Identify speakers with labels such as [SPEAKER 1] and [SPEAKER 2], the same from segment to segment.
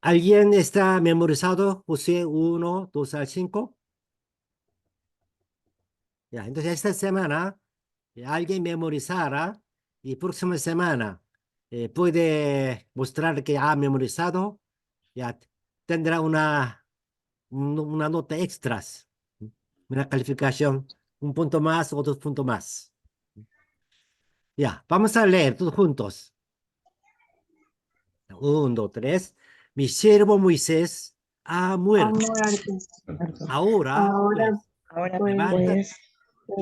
[SPEAKER 1] ¿Alguien está memorizado José 1, 2 al 5? Ya, entonces esta semana alguien memorizará y próxima semana puede mostrar que ha memorizado, ya tendrá una nota extras, una calificación, un punto más o 2 puntos más. Ya, vamos a leer todos juntos. 1, 2, 3. Mi siervo Moisés ha
[SPEAKER 2] a
[SPEAKER 1] muerto.
[SPEAKER 2] muerte.
[SPEAKER 1] Ahora,
[SPEAKER 2] Ahora
[SPEAKER 1] pues,
[SPEAKER 3] Ahora
[SPEAKER 1] levántate,
[SPEAKER 3] pues,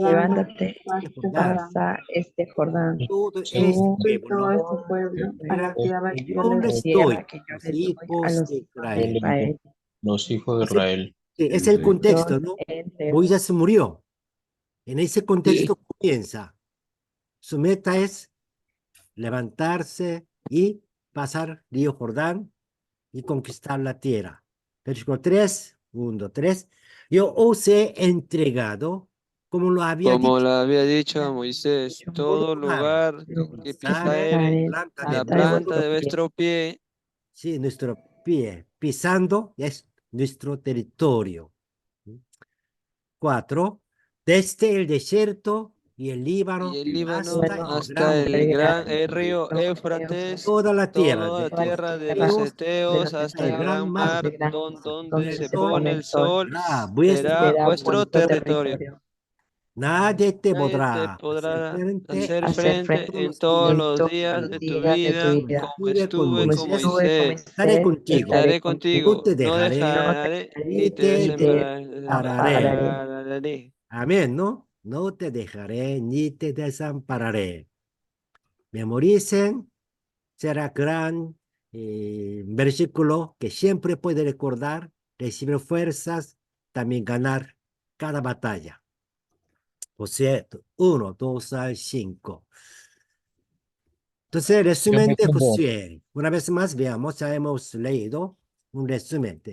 [SPEAKER 2] levántate,
[SPEAKER 3] levántate,
[SPEAKER 1] Jordán,
[SPEAKER 3] pasa este Jordán,
[SPEAKER 1] todo este
[SPEAKER 3] tú
[SPEAKER 2] y
[SPEAKER 1] pueblo,
[SPEAKER 2] todo
[SPEAKER 1] ¿no?
[SPEAKER 2] este pueblo a la
[SPEAKER 1] Tierra
[SPEAKER 2] tierra
[SPEAKER 3] que
[SPEAKER 2] que
[SPEAKER 3] yo
[SPEAKER 2] yo
[SPEAKER 1] yo
[SPEAKER 2] les
[SPEAKER 1] les
[SPEAKER 3] les
[SPEAKER 1] doy,
[SPEAKER 3] tierra que yo
[SPEAKER 1] los
[SPEAKER 3] les doy a
[SPEAKER 1] hijos
[SPEAKER 3] los
[SPEAKER 1] de
[SPEAKER 3] hijos de
[SPEAKER 1] Israel.
[SPEAKER 3] Israel.
[SPEAKER 4] Los hijos de
[SPEAKER 1] Ese,
[SPEAKER 4] Israel.
[SPEAKER 1] sí, es el contexto,
[SPEAKER 3] Los
[SPEAKER 1] ¿no?
[SPEAKER 3] enterró.
[SPEAKER 1] Moisés murió. En ese
[SPEAKER 4] Sí.
[SPEAKER 1] contexto comienza. Su meta es levantarse y pasar río Jordán y conquistar la tierra. Versículo 3, 1, 2, 3. Yo os he entregado, como lo había
[SPEAKER 5] Como
[SPEAKER 1] dicho,
[SPEAKER 5] le había dicho a Moisés,
[SPEAKER 1] todo
[SPEAKER 5] todo
[SPEAKER 1] lugar
[SPEAKER 5] lugar
[SPEAKER 1] que
[SPEAKER 5] que
[SPEAKER 1] pisare
[SPEAKER 5] pisare
[SPEAKER 1] planta de
[SPEAKER 5] la
[SPEAKER 3] Planta de
[SPEAKER 5] planta
[SPEAKER 1] vuestro,
[SPEAKER 3] vuestro
[SPEAKER 5] de
[SPEAKER 3] pie.
[SPEAKER 5] vuestro pie,
[SPEAKER 1] sí, nuestro pie, pisando es nuestro territorio. 4. Desde el desierto y el
[SPEAKER 5] y
[SPEAKER 1] Líbano
[SPEAKER 5] el Líbano
[SPEAKER 1] hasta el
[SPEAKER 3] Bueno,
[SPEAKER 5] hasta
[SPEAKER 1] gran
[SPEAKER 3] el gran
[SPEAKER 5] el
[SPEAKER 1] río,
[SPEAKER 5] río
[SPEAKER 3] Éufrates,
[SPEAKER 5] Éufrates,
[SPEAKER 1] toda la tierra
[SPEAKER 5] toda
[SPEAKER 1] de
[SPEAKER 5] la
[SPEAKER 3] toda la
[SPEAKER 1] los
[SPEAKER 5] tierra de los
[SPEAKER 3] tierra
[SPEAKER 1] heteos,
[SPEAKER 3] de
[SPEAKER 5] Eteos,
[SPEAKER 3] los
[SPEAKER 5] hasta
[SPEAKER 1] hasta el
[SPEAKER 5] el
[SPEAKER 3] heteos,
[SPEAKER 1] gran
[SPEAKER 5] gran
[SPEAKER 1] mar,
[SPEAKER 3] hasta
[SPEAKER 5] mar,
[SPEAKER 3] el gran mar,
[SPEAKER 5] donde
[SPEAKER 1] donde el
[SPEAKER 3] donde
[SPEAKER 5] se
[SPEAKER 3] se
[SPEAKER 1] sol
[SPEAKER 5] pone
[SPEAKER 3] pone el
[SPEAKER 5] el
[SPEAKER 3] sol,
[SPEAKER 5] sol,
[SPEAKER 1] será vuestro
[SPEAKER 5] será
[SPEAKER 3] será
[SPEAKER 5] vuestro
[SPEAKER 3] vuestro
[SPEAKER 1] territorio.
[SPEAKER 5] territorio.
[SPEAKER 3] territorio.
[SPEAKER 1] Nadie te
[SPEAKER 5] Nadie te
[SPEAKER 1] podrá hacer
[SPEAKER 5] podrá
[SPEAKER 1] frente
[SPEAKER 5] hacer
[SPEAKER 3] Hacer
[SPEAKER 5] frente
[SPEAKER 1] todos
[SPEAKER 5] en
[SPEAKER 1] los
[SPEAKER 5] todos
[SPEAKER 1] días
[SPEAKER 3] en
[SPEAKER 5] los
[SPEAKER 1] de
[SPEAKER 3] todos
[SPEAKER 1] tu
[SPEAKER 5] días
[SPEAKER 3] los
[SPEAKER 5] de
[SPEAKER 1] vida.
[SPEAKER 5] tu
[SPEAKER 3] días de tu
[SPEAKER 5] vida,
[SPEAKER 1] Como
[SPEAKER 3] vida.
[SPEAKER 5] como
[SPEAKER 1] estuve con
[SPEAKER 5] estuve
[SPEAKER 3] Como
[SPEAKER 5] con
[SPEAKER 1] Moisés,
[SPEAKER 3] estuve con
[SPEAKER 5] Moisés.
[SPEAKER 1] estaré
[SPEAKER 3] Moisés,
[SPEAKER 1] contigo.
[SPEAKER 3] estaré
[SPEAKER 5] Estaré
[SPEAKER 3] contigo.
[SPEAKER 1] No
[SPEAKER 5] contigo,
[SPEAKER 1] te
[SPEAKER 5] no
[SPEAKER 1] dejaré
[SPEAKER 3] No te
[SPEAKER 5] dejaré
[SPEAKER 3] dejaré
[SPEAKER 5] ni
[SPEAKER 1] ni
[SPEAKER 5] te
[SPEAKER 3] ni
[SPEAKER 1] te
[SPEAKER 3] te
[SPEAKER 5] desampararé.
[SPEAKER 1] desampararé.
[SPEAKER 3] desampararé.
[SPEAKER 1] Amén, ¿no? No te dejaré ni te desampararé. Memoricen, será gran versículo que siempre puede recordar, recibir fuerzas, también ganar cada batalla. José 1, 2 al 5. Entonces,
[SPEAKER 4] Yo
[SPEAKER 1] resumen
[SPEAKER 4] me
[SPEAKER 1] de
[SPEAKER 4] acuerdo.
[SPEAKER 1] Josué. Una vez más, veamos, ya hemos leído un resumen.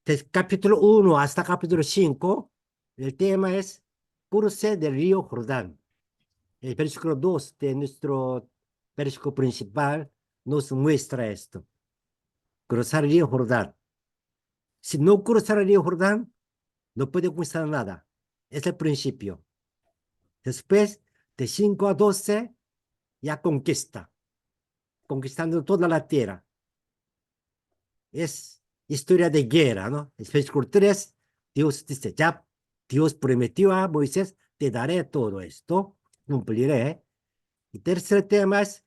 [SPEAKER 1] De capítulo 1 hasta capítulo 5, el tema es cruce del río Jordán. El versículo 2 de nuestro versículo principal nos muestra esto. Cruzar el río Jordán. Si no cruzar el río Jordán, no puede conquistar nada. Es el principio. Después, de 5 a 12, ya conquista, conquistando toda la tierra. Es historia de guerra, ¿no? El versículo 3, Dios dice, ya, Dios prometió a Moisés, te daré todo esto, cumpliré. Y tercer tema es,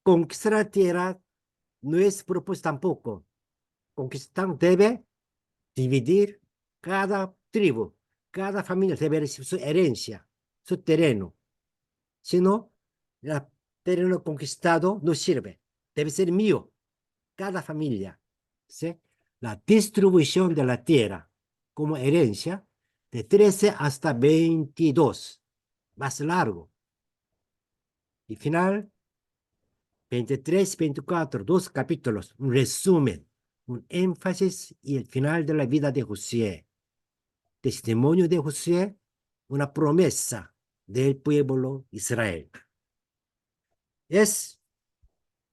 [SPEAKER 1] conquistar la tierra no es propósito tampoco. Conquistar debe dividir cada tribu, cada familia debe recibir su herencia, su terreno. Si no, el terreno conquistado no sirve. Debe ser mío, cada familia. ¿Sí? La distribución de la tierra como herencia de 13 hasta 22, más largo. Y final, 23, 24, 2 capítulos, un resumen, un énfasis y el final de la vida de Josué. Testimonio de Josué, una promesa del pueblo Israel. Es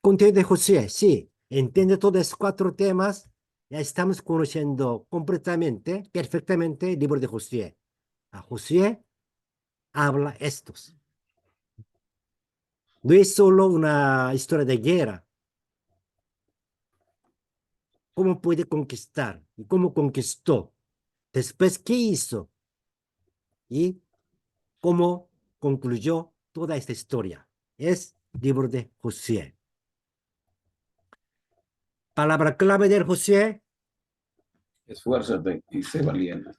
[SPEAKER 1] contenido de Josué, sí. Entiende todos esos 4 temas. Ya estamos conociendo completamente, perfectamente el libro de Josué. A Josué habla estos. No es solo una historia de guerra. ¿Cómo puede conquistar? ¿Y cómo conquistó? Después, ¿qué hizo? ¿Y cómo concluyó toda esta historia? Es libro de Josué. Palabra clave de Josué.
[SPEAKER 6] Esfuérzate y sé valiente.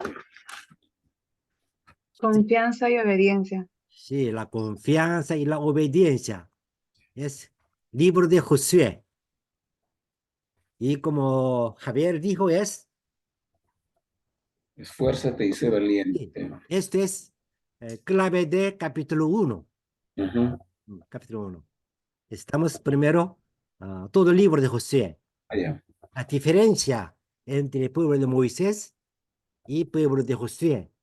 [SPEAKER 2] Confianza y obediencia.
[SPEAKER 1] Sí, la confianza y la obediencia. Es libro de Josué. Y como Javier dijo,
[SPEAKER 6] Esfuérzate y sé
[SPEAKER 1] sí,
[SPEAKER 6] valiente.
[SPEAKER 1] este es clave de capítulo 1.
[SPEAKER 6] Ujú.
[SPEAKER 1] Capítulo 1. Estamos primero, todo el libro de Josué.
[SPEAKER 6] Allá.
[SPEAKER 1] La diferencia entre el pueblo de Moisés y el pueblo de Josué.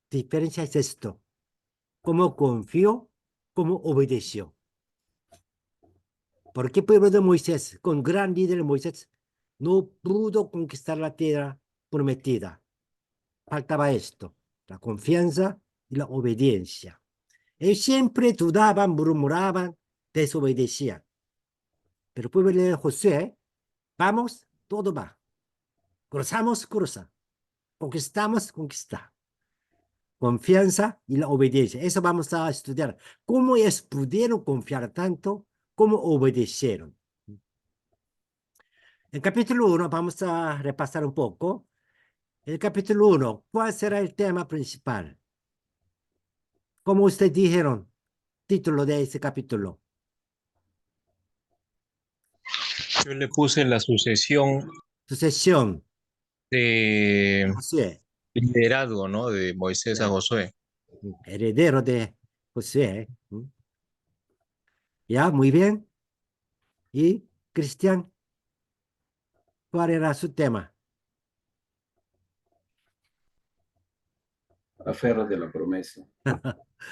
[SPEAKER 1] Diferencia es esto. Cómo confió, cómo obedeció. Porque el pueblo de Moisés, con gran líder Moisés, no pudo conquistar la tierra prometida. Faltaba esto, la confianza y la obediencia. Ellos siempre dudaban, murmuraban, desobedecían. Pero el pueblo de Josué, vamos, todo va. Cruzamos, cruza. Conquistamos, conquista. Confianza y la obediencia. Eso vamos a estudiar. ¿Cómo ellos pudieron confiar tanto? ¿Cómo obedecieron? En capítulo 1 vamos a repasar un poco. En el capítulo 1, ¿cuál será el tema principal? Como ustedes dijeron, título de ese capítulo.
[SPEAKER 3] Yo le puse la sucesión
[SPEAKER 1] Sucesión.
[SPEAKER 3] de
[SPEAKER 1] Josué,
[SPEAKER 3] liderazgo, ¿no? De Moisés a Josué.
[SPEAKER 1] heredero de Josué. Ya, muy bien. Y Cristian, ¿cuál era su tema?
[SPEAKER 6] Aférrate a la promesa.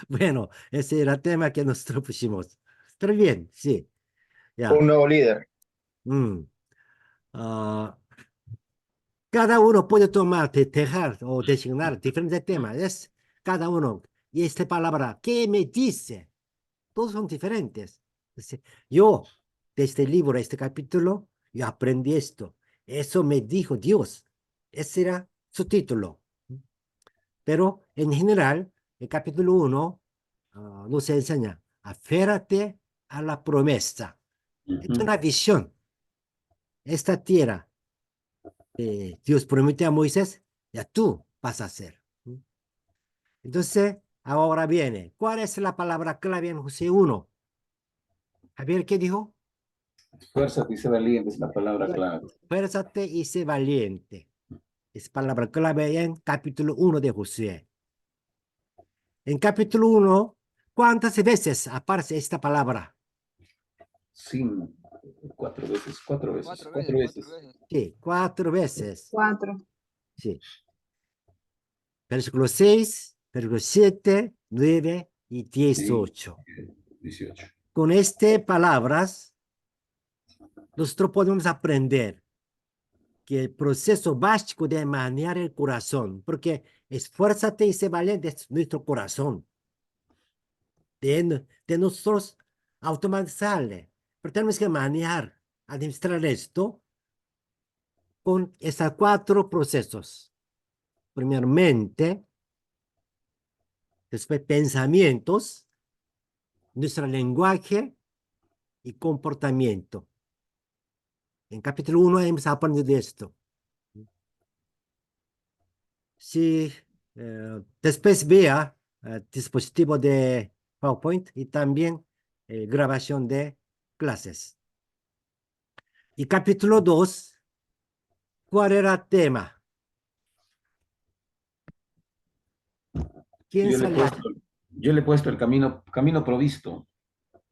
[SPEAKER 1] Bueno, ese era el tema que nosotros pusimos. Pero bien, sí. Ya.
[SPEAKER 4] Un nuevo líder.
[SPEAKER 1] Mm. Ah, cada uno puede tomar, dejar o designar diferentes temas. Es cada uno. Y esta palabra, ¿qué me dice? Todos son diferentes. Yo, de este libro, este capítulo, yo aprendí esto. Eso me dijo Dios. Ese era su título. Pero en general, el capítulo 1 nos enseña, aférrate a la promesa. Es
[SPEAKER 6] Ujú.
[SPEAKER 1] una visión. Esta tierra, Dios prometió a Moisés, ya tú vas a hacer. Entonces, ahora viene, ¿cuál es la palabra clave en José 1? Javier, ¿qué dijo?
[SPEAKER 6] Esfuérzate y sé valiente es la palabra clave.
[SPEAKER 1] Fuérzate y sé valiente. Es palabra clave en capítulo 1 de Josué. En capítulo 1, ¿cuántas veces aparece esta palabra?
[SPEAKER 6] Cinco, cuatro veces, cuatro veces,
[SPEAKER 5] Cuatro
[SPEAKER 6] cuatro
[SPEAKER 5] veces,
[SPEAKER 6] veces.
[SPEAKER 5] cuatro veces.
[SPEAKER 1] Sí, 4 veces.
[SPEAKER 2] 4.
[SPEAKER 1] Sí. Versículo 6, versículo 7, 9 y 18.
[SPEAKER 6] 18.
[SPEAKER 1] Con estas palabras, nosotros podemos aprender que el proceso básico de manejar el corazón, porque esfuérzate y sé valiente es nuestro corazón, de nosotros automatizarle, pero tenemos que manejar, administrar esto con estos 4 procesos. Primeramente, después pensamientos, nuestro lenguaje y comportamiento. En capítulo 1 hemos aprendido de esto. Si después vea dispositivo de PowerPoint y también grabación de clases. Y capítulo 2, ¿cuál era el tema? ¿Quién
[SPEAKER 6] Yo le he
[SPEAKER 1] salía?
[SPEAKER 6] puesto, yo le he puesto el camino provisto.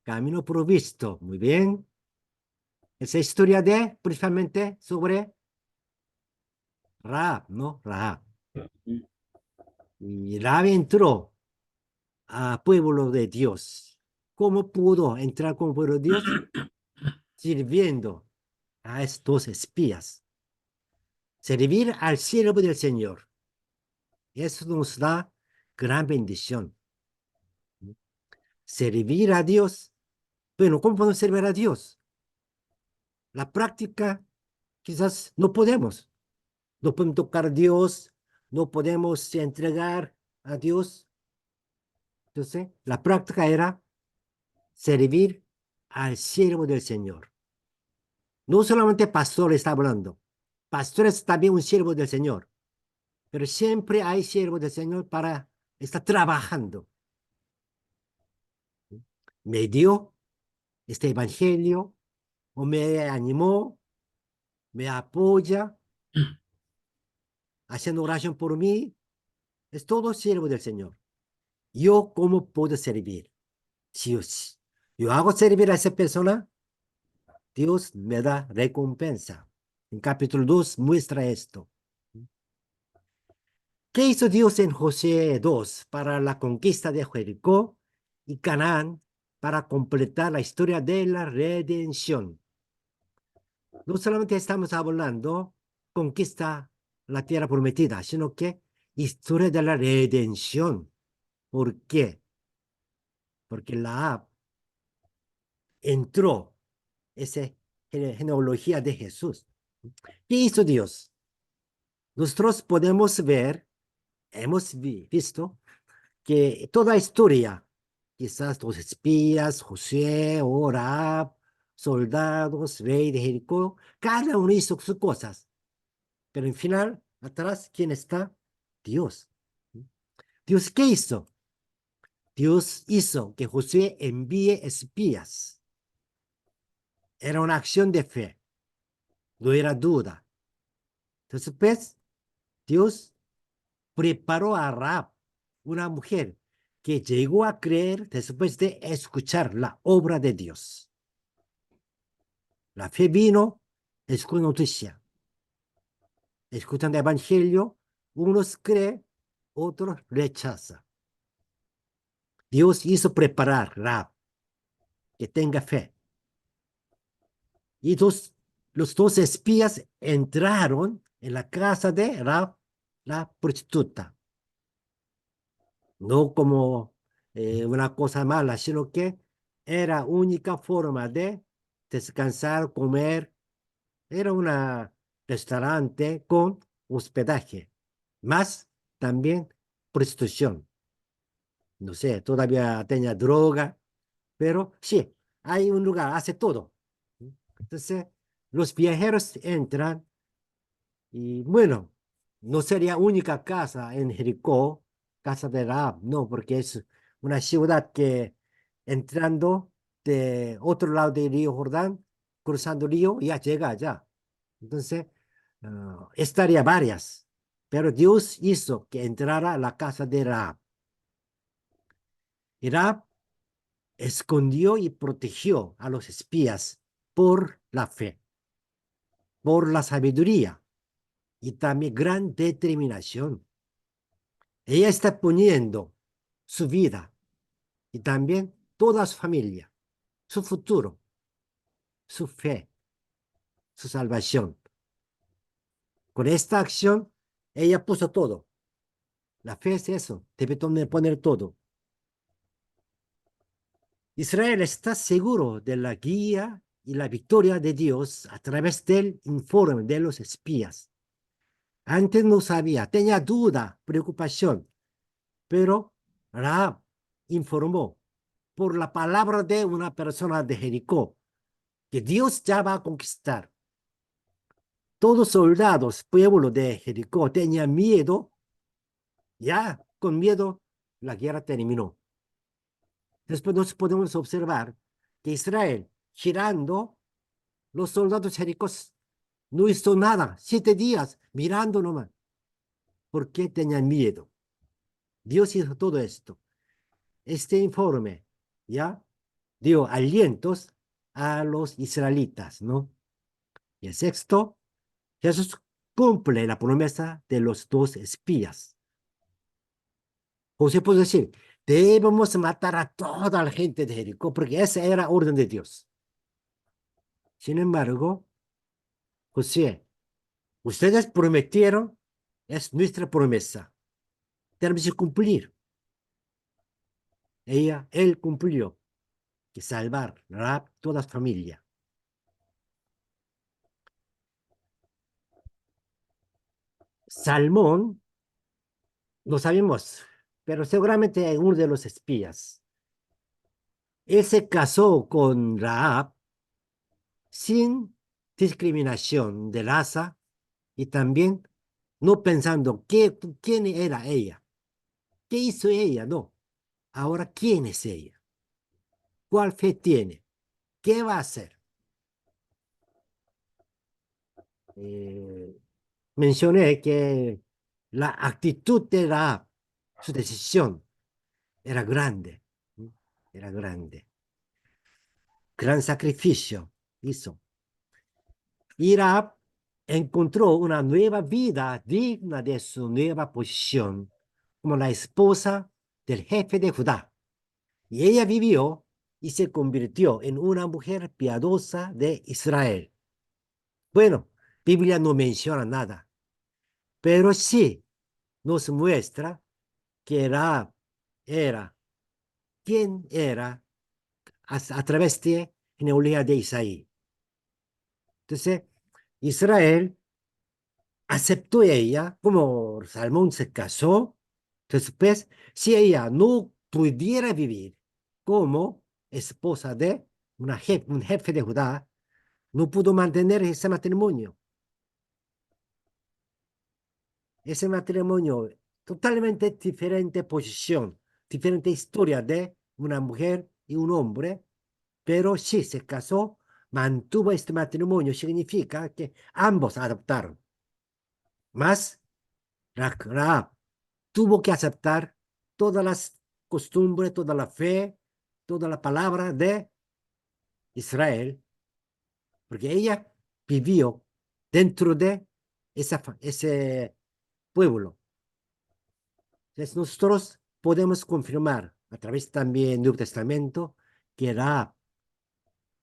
[SPEAKER 1] Camino provisto. Muy bien. Esa historia de, precisamente, sobre Rahab, ¿no? Rahab. Y Rahab entró a pueblo de Dios. ¿Cómo pudo entrar con pueblo de Dios? Sirviendo a estos espías. Servir al siervo del Señor. Eso nos da gran bendición. Servir a Dios. Bueno, ¿cómo podemos servir a Dios? La práctica, quizás no podemos. No podemos tocar a Dios, no podemos entregar a Dios. Entonces, la práctica era servir al siervo del Señor. No solamente pastor está hablando. Pastor es también un siervo del Señor. Pero siempre hay siervo del Señor para estar trabajando. Me dio este evangelio, o me animó, me apoya, haciendo oración por mí. Es todo siervo del Señor. Yo, ¿cómo puedo servir? Si yo hago servir a esa persona, Dios me da recompensa. En capítulo 2 muestra esto. ¿Qué hizo Dios en Josué 2 para la conquista de Jericó y Canaán para completar la historia de la redención. No solamente estamos hablando conquista la tierra prometida, sino que historia de la redención. ¿Por qué? Porque la entró esa genealogía de Jesús. ¿Qué hizo Dios? Nosotros podemos ver, hemos visto que toda historia, quizás los espías, José, Rahab, soldados, rey de Jericó, cada uno hizo sus cosas. Pero en final, atrás, ¿quién está? Dios. ¿Dios qué hizo? Dios hizo que José envíe espías. Era una acción de fe. No era duda. Entonces, pues, Dios preparó a Rahab, una mujer que llegó a creer después de escuchar la obra de Dios. La fe vino, escucha noticia. Escuchan el evangelio, unos creen, otros rechazan. Dios hizo preparar a Rahab, que tenga fe. Y los dos espías entraron en la casa de Rahab, la prostituta. No como una cosa mala, sino que era única forma de descansar, comer. Era un restaurante con hospedaje, más también prostitución. No sé, todavía tenía droga, pero sí, hay un lugar, hace todo. Entonces, los viajeros entran y bueno, no sería única casa en Jericó, casa de Rahab, no, porque es una ciudad que entrando de otro lado del río Jordán, cruzando el río, ya llega allá. Entonces, estaría varias, pero Dios hizo que entrara a la casa de Rahab. Y Rahab escondió y protegió a los espías por la fe, por la sabiduría y también gran determinación. Ella está poniendo su vida y también toda su familia, su futuro, su fe, su salvación. Con esta acción, ella puso todo. La fe es eso, debe poner todo. Israel está seguro de la guía y la victoria de Dios a través del informe de los espías. Antes no sabía, tenía duda, preocupación, pero Rahab informó por la palabra de una persona de Jericó que Dios ya va a conquistar. Todos soldados, pueblo de Jericó, tenían miedo. Ya con miedo, la guerra terminó. Después nos podemos observar que Israel, girando, los soldados jericos no hizo nada, 7 días, mirando nomás. ¿Por qué tenían miedo? Dios hizo todo esto. Este informe, ¿ya? Dio alientos a los israelitas, ¿no? Y el sexto, Jesús cumple la promesa de los dos espías. José puede decir, debemos matar a toda la gente de Jericó, porque esa era orden de Dios. Sin embargo, José, ustedes prometieron, es nuestra promesa. Tenemos que cumplir. Él cumplió, que salvar a toda la familia. Salmón, no sabemos, pero seguramente uno de los espías. Él se casó con Rahab sin discriminación de raza y también no pensando quién era ella, qué hizo ella, no. Ahora, ¿quién es ella? ¿Cuál fe tiene? ¿Qué va a hacer? Mencioné que la actitud de Rahab, su decisión, era grande. Era grande. Gran sacrificio hizo. Y Rahab encontró una nueva vida digna de su nueva posición como la esposa del jefe de Judá. Y ella vivió y se convirtió en una mujer piadosa de Israel. Bueno, Biblia no menciona nada, pero sí nos muestra que Rahab era quien era a través de genealogía de Isaí. Entonces, Israel aceptó ella, como Salmón se casó, después, si ella no pudiera vivir como esposa de un jefe de Judá, no pudo mantener ese matrimonio. Ese matrimonio, totalmente diferente posición, diferente historia de una mujer y un hombre, pero sí se casó, mantuvo este matrimonio, significa que ambos adoptaron. Más Rahab tuvo que aceptar todas las costumbres, toda la fe, toda la palabra de Israel, porque ella vivió dentro de ese pueblo. Entonces nosotros podemos confirmar a través también del Nuevo Testamento que Rahab,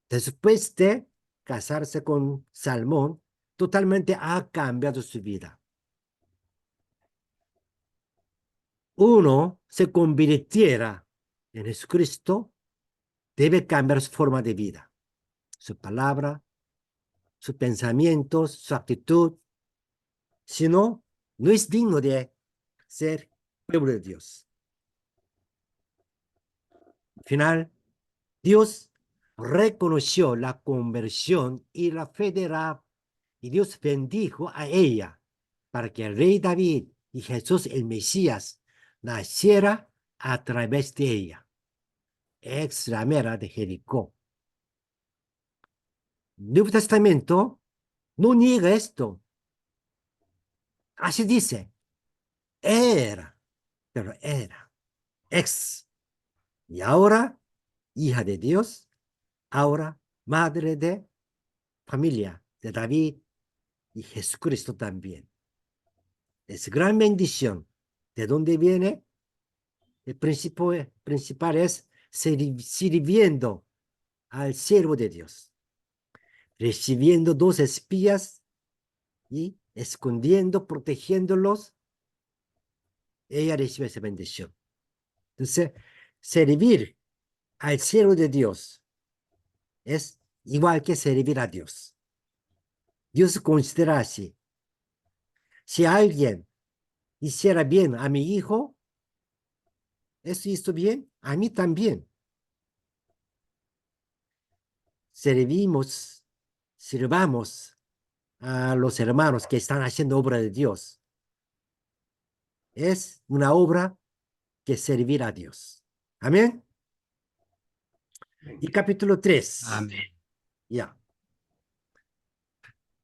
[SPEAKER 1] después de casarse con Salmón, totalmente ha cambiado su vida. Uno se convirtiera en Jesucristo, debe cambiar su forma de vida, su palabra, sus pensamientos, su actitud. Si no, no es digno de ser pueblo de Dios. Al final, Dios reconoció la conversión y la fe de Rahab, y Dios bendijo a ella para que el rey David y Jesús el Mesías naciera a través de ella, ex ramera de Jericó. El Nuevo Testamento no niega esto. Así dice, era, pero era, ex, y ahora hija de Dios, ahora madre de familia de David y Jesucristo también. Es gran bendición. ¿De dónde viene? El principal es sirviendo al siervo de Dios, recibiendo dos espías y escondiendo, protegiéndolos. Ella recibe esa bendición. Entonces, servir al siervo de Dios es igual que servir a Dios. Dios considera así. Si alguien hiciera bien a mi hijo, ¿eso hizo bien? A mí también. Sirvamos a los hermanos que están haciendo obra de Dios. Es una obra que servir a Dios. Amén. Y capítulo 3.
[SPEAKER 4] Amén.
[SPEAKER 1] Ya.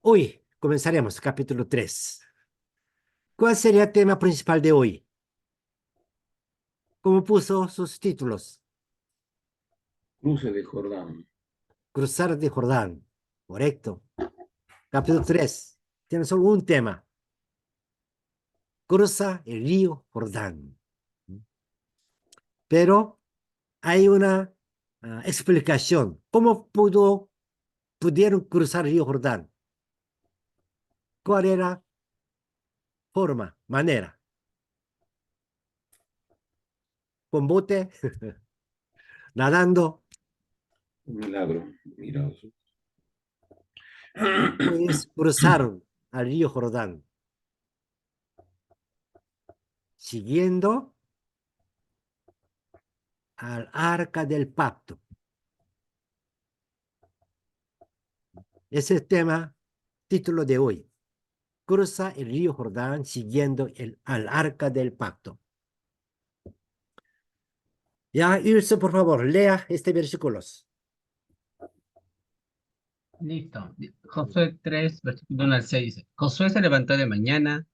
[SPEAKER 1] Hoy comenzaremos capítulo 3. ¿Cuál sería el tema principal de hoy? ¿Cómo puso sus títulos?
[SPEAKER 6] Cruce de Jordán.
[SPEAKER 1] Cruzar de Jordán. Correcto. Capítulo 3. Tiene solo un tema. Cruza el río Jordán. Pero hay una explicación. ¿Cómo pudieron cruzar el río Jordán? ¿Cuál era forma, manera? ¿Con bote? ¿Nadando?
[SPEAKER 6] Un milagro. Mirados.
[SPEAKER 1] Pues cruzaron al río Jordán, siguiendo al arca del pacto. Ese es el tema, título de hoy. Cruza el río Jordán siguiendo al arca del pacto. Ya, Ilse, por favor, lea este versículos.
[SPEAKER 4] Listo. Josué 3, versículo 1 al 6 dice, Josué se levantó de mañana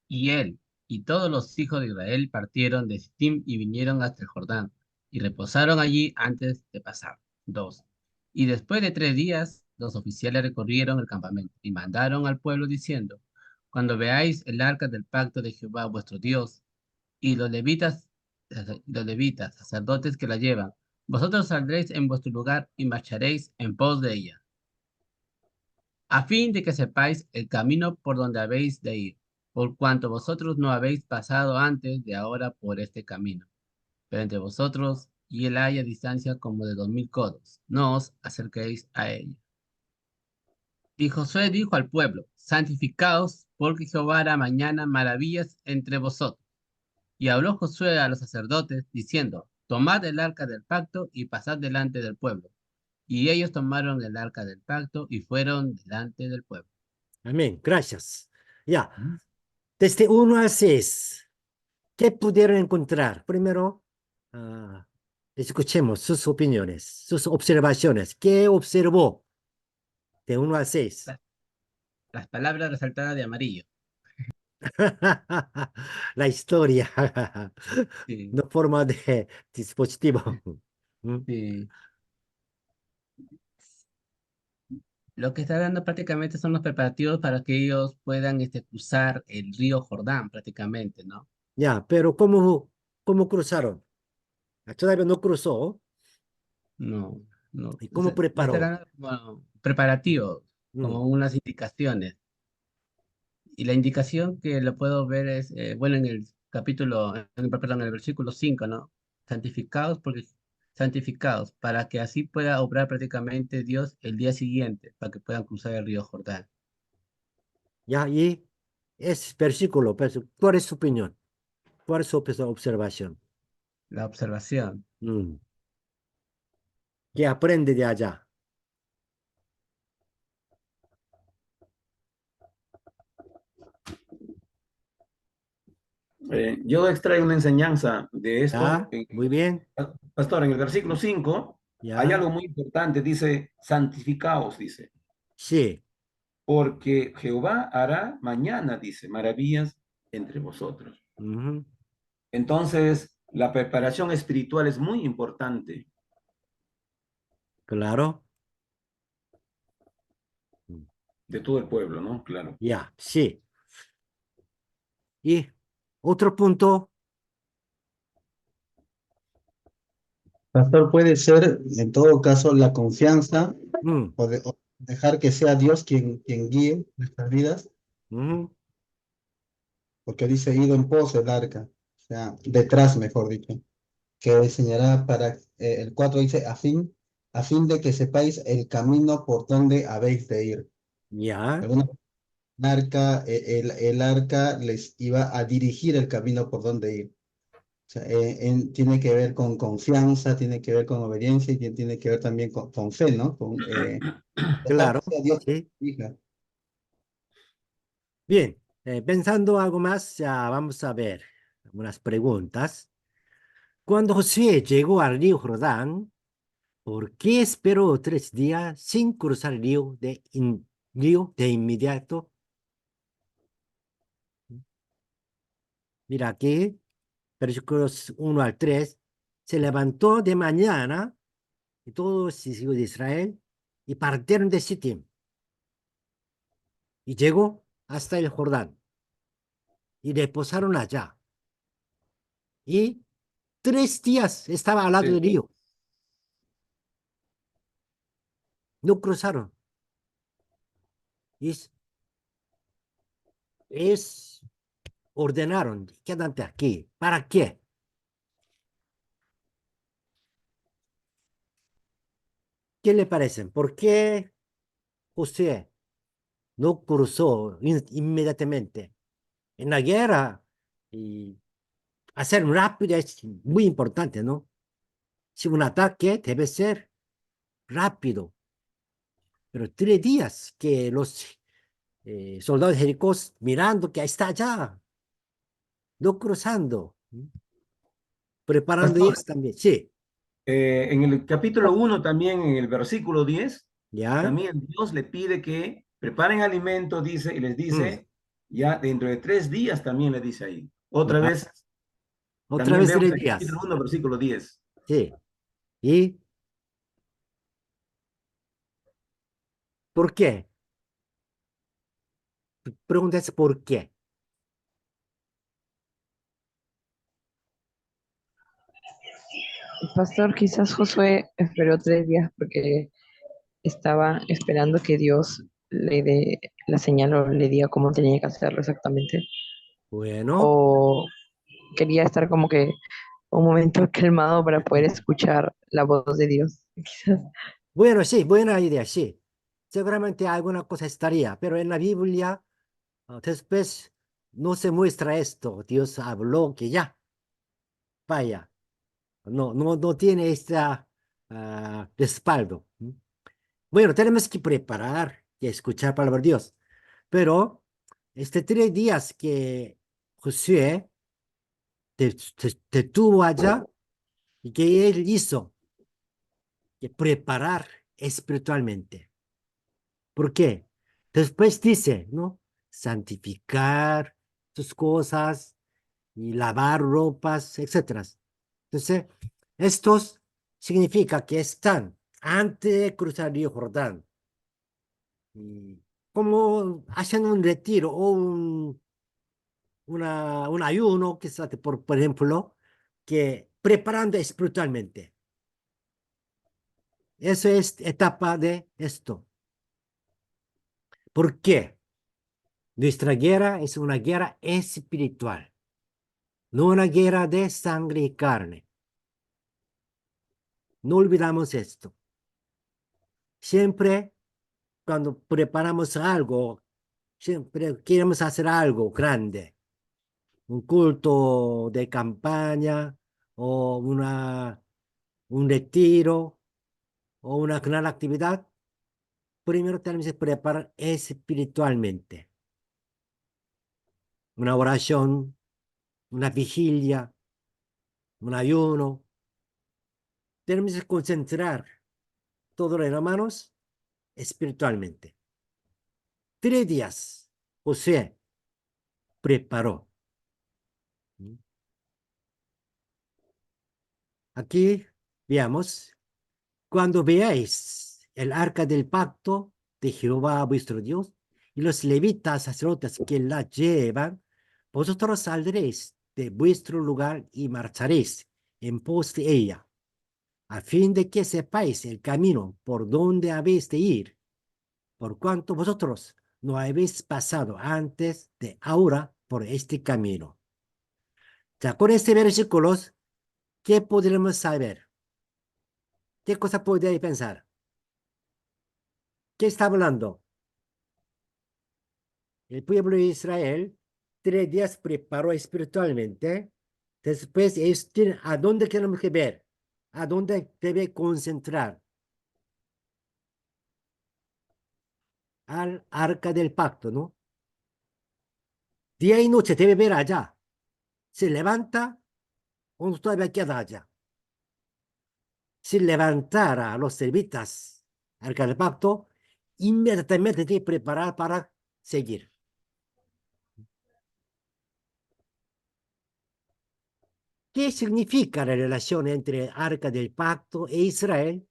[SPEAKER 4] y él y todos los hijos de Israel partieron de Sittim y vinieron hasta el Jordán y reposaron allí antes de pasar. 2. Y después de 3 días, los oficiales recorrieron el campamento y mandaron al pueblo diciendo, cuando veáis el arca del pacto de Jehová vuestro Dios y los levitas, sacerdotes que la llevan, Vosotros saldréis en vuestro lugar y marcharéis en pos de ella, a fin de que sepáis el camino por donde habéis de ir, por cuanto vosotros no habéis pasado antes de ahora por este camino. Pero entre vosotros y él haya distancia como de 2000 codos. No os acerquéis a ella. Y Josué dijo al pueblo, santificaos, porque Jehová hará mañana maravillas entre vosotros. Y habló Josué a los sacerdotes, diciendo, tomad el arca del pacto y pasad delante del pueblo. Y ellos tomaron el arca del pacto y fueron delante del pueblo.
[SPEAKER 1] Amén. Gracias. Ya. Desde 1 a 6, ¿qué pudieron encontrar? Primero, escuchemos sus opiniones, sus observaciones. ¿Qué observó de 1 a 6?
[SPEAKER 4] Las palabras resaltadas de amarillo.
[SPEAKER 1] La historia,
[SPEAKER 4] Sí,
[SPEAKER 1] no forma de dispositivo. ¿Mm?
[SPEAKER 4] sí. Lo que está dando prácticamente son los preparativos para que ellos puedan cruzar el río Jordán prácticamente, ¿no?
[SPEAKER 1] Ya, pero ¿cómo cruzaron? Todavía no cruzó.
[SPEAKER 4] No, no.
[SPEAKER 1] ¿Y cómo
[SPEAKER 4] Le está
[SPEAKER 1] preparó?
[SPEAKER 4] dando como preparativos,
[SPEAKER 1] Mm,
[SPEAKER 4] como unas indicaciones. Y la indicación que lo puedo ver es, bueno, en el capítulo, perdón, en el versículo 5, ¿no? Santificados porque santificados, para que así pueda obrar prácticamente Dios el día siguiente, para que puedan cruzar el río Jordán.
[SPEAKER 1] ya, y es versículo, ¿cuál es su opinión? ¿Cuál es su observación?
[SPEAKER 4] La observación.
[SPEAKER 1] Mm, ¿qué aprende de allá?
[SPEAKER 6] Yo extraigo una enseñanza de esto.
[SPEAKER 1] Ya, muy bien,
[SPEAKER 6] Pastor, en el versículo 5 hay
[SPEAKER 1] ya,
[SPEAKER 6] algo muy importante, dice, santificaos, dice,
[SPEAKER 1] sí,
[SPEAKER 6] porque Jehová hará mañana, dice, maravillas entre vosotros.
[SPEAKER 1] ujú,
[SPEAKER 6] Entonces, la preparación espiritual es muy importante.
[SPEAKER 1] claro, mm,
[SPEAKER 6] De todo el pueblo, ¿no? Claro.
[SPEAKER 1] ya, sí. Y otro punto,
[SPEAKER 7] Pastor, puede ser, en todo caso, la confianza
[SPEAKER 1] mm,
[SPEAKER 7] o dejar que sea Dios quien guíe nuestras vidas,
[SPEAKER 1] ujú,
[SPEAKER 7] porque dice ido en pos el arca, o sea, detrás, mejor dicho, que enseñará para, el 4 dice, a fin de que sepáis el camino por donde habéis de ir.
[SPEAKER 1] ya,
[SPEAKER 7] Alguna arca, el arca les iba a dirigir el camino por donde ir. O sea, tiene que ver con confianza, tiene que ver con obediencia y tiene que ver también con fe, ¿no? Con dejar
[SPEAKER 1] claro,
[SPEAKER 7] que sea Dios
[SPEAKER 1] sí.
[SPEAKER 7] quien dirija.
[SPEAKER 1] Bien, pensando algo más, ya vamos a ver unas preguntas. Cuando Josué llegó al río Jordán, ¿por qué esperó 3 días sin cruzar el río de inmediato? Mira aquí, versículos 1 al 3. Se levantó de mañana y todos los hijos de Israel y partieron de Sittim y llegó hasta el Jordán y reposaron allá. Y 3 días estaba al lado
[SPEAKER 6] Sí.
[SPEAKER 1] del río. No cruzaron. Y es ordenaron, quédate aquí. ¿Para qué? ¿Qué le parecen? ¿Por qué José no cruzó inmediatamente? En la guerra, y hacer rápido es muy importante, ¿no? Si un ataque debe ser rápido, pero 3 días que los soldados jericós mirando que ahí está allá, no cruzando, preparando
[SPEAKER 6] Pastor,
[SPEAKER 1] ellos también. Sí,
[SPEAKER 6] en el capítulo 1 también, en el versículo 10
[SPEAKER 1] ya.
[SPEAKER 6] también Dios le pide que preparen alimento, dice, y les
[SPEAKER 1] Mm,
[SPEAKER 6] dice, ya dentro de 3 días también le dice ahí.
[SPEAKER 1] ya.
[SPEAKER 6] Otra vez,
[SPEAKER 1] Otra
[SPEAKER 6] también
[SPEAKER 1] vez
[SPEAKER 6] vemos
[SPEAKER 1] tres
[SPEAKER 6] en el capítulo
[SPEAKER 1] días.
[SPEAKER 6] 1 versículo 10.
[SPEAKER 1] Sí. ¿Y por qué? Pregúntese por qué.
[SPEAKER 8] Pastor, quizás Josué esperó 3 días porque estaba esperando que Dios le dé la señal o le diga cómo tenía que hacerlo exactamente.
[SPEAKER 1] Bueno,
[SPEAKER 8] O quería estar como que un momento calmado para poder escuchar la voz de Dios. Quizás.
[SPEAKER 1] bueno, sí, buena idea, sí. Seguramente alguna cosa estaría, pero en la Biblia, después no se muestra esto. Dios habló que ya, vaya. No tiene este respaldo. Bueno, tenemos que preparar y escuchar palabra de Dios. Pero 3 días que Josué te tuvo allá y que él hizo que preparar espiritualmente. ¿Por qué? Después dice, ¿no? Santificar tus cosas y lavar ropas, etcétera. Entonces, estos significa que están antes de cruzar el río Jordán, y como hacen un retiro o un ayuno, quizás, por ejemplo, que preparando espiritualmente. Eso es etapa de esto. ¿Por qué? Nuestra guerra es una guerra espiritual, no una guerra de sangre y carne. No olvidamos esto. Siempre cuando preparamos algo, siempre queremos hacer algo grande, un culto de campaña o un retiro o una gran actividad. Primero tenemos que preparar espiritualmente. Una oración, una vigilia, un ayuno. Tenemos que concentrar todo lo hermanos espiritualmente. 3 días José preparó. Aquí veamos, cuando veáis el arca del pacto de Jehová vuestro Dios y los levitas sacerdotes que la llevan, vosotros saldréis de vuestro lugar y marcharéis en pos de ella, a fin de que sepáis el camino por donde habéis de ir, por cuanto vosotros no habéis pasado antes de ahora por este camino. Ya con este versículo, ¿qué podremos saber? ¿Qué cosa podéis pensar? ¿Qué está hablando? El pueblo de Israel 3 días preparó espiritualmente. Después ellos tienen a dónde tenemos que ver, a dónde debe concentrar. Al arca del pacto, ¿no? Día y noche debe ver allá. Se levanta o todavía queda allá. Si levantara a los servitas arca del pacto, inmediatamente debe preparar para seguir. ¿Qué significa la relación entre Arca del Pacto e Israel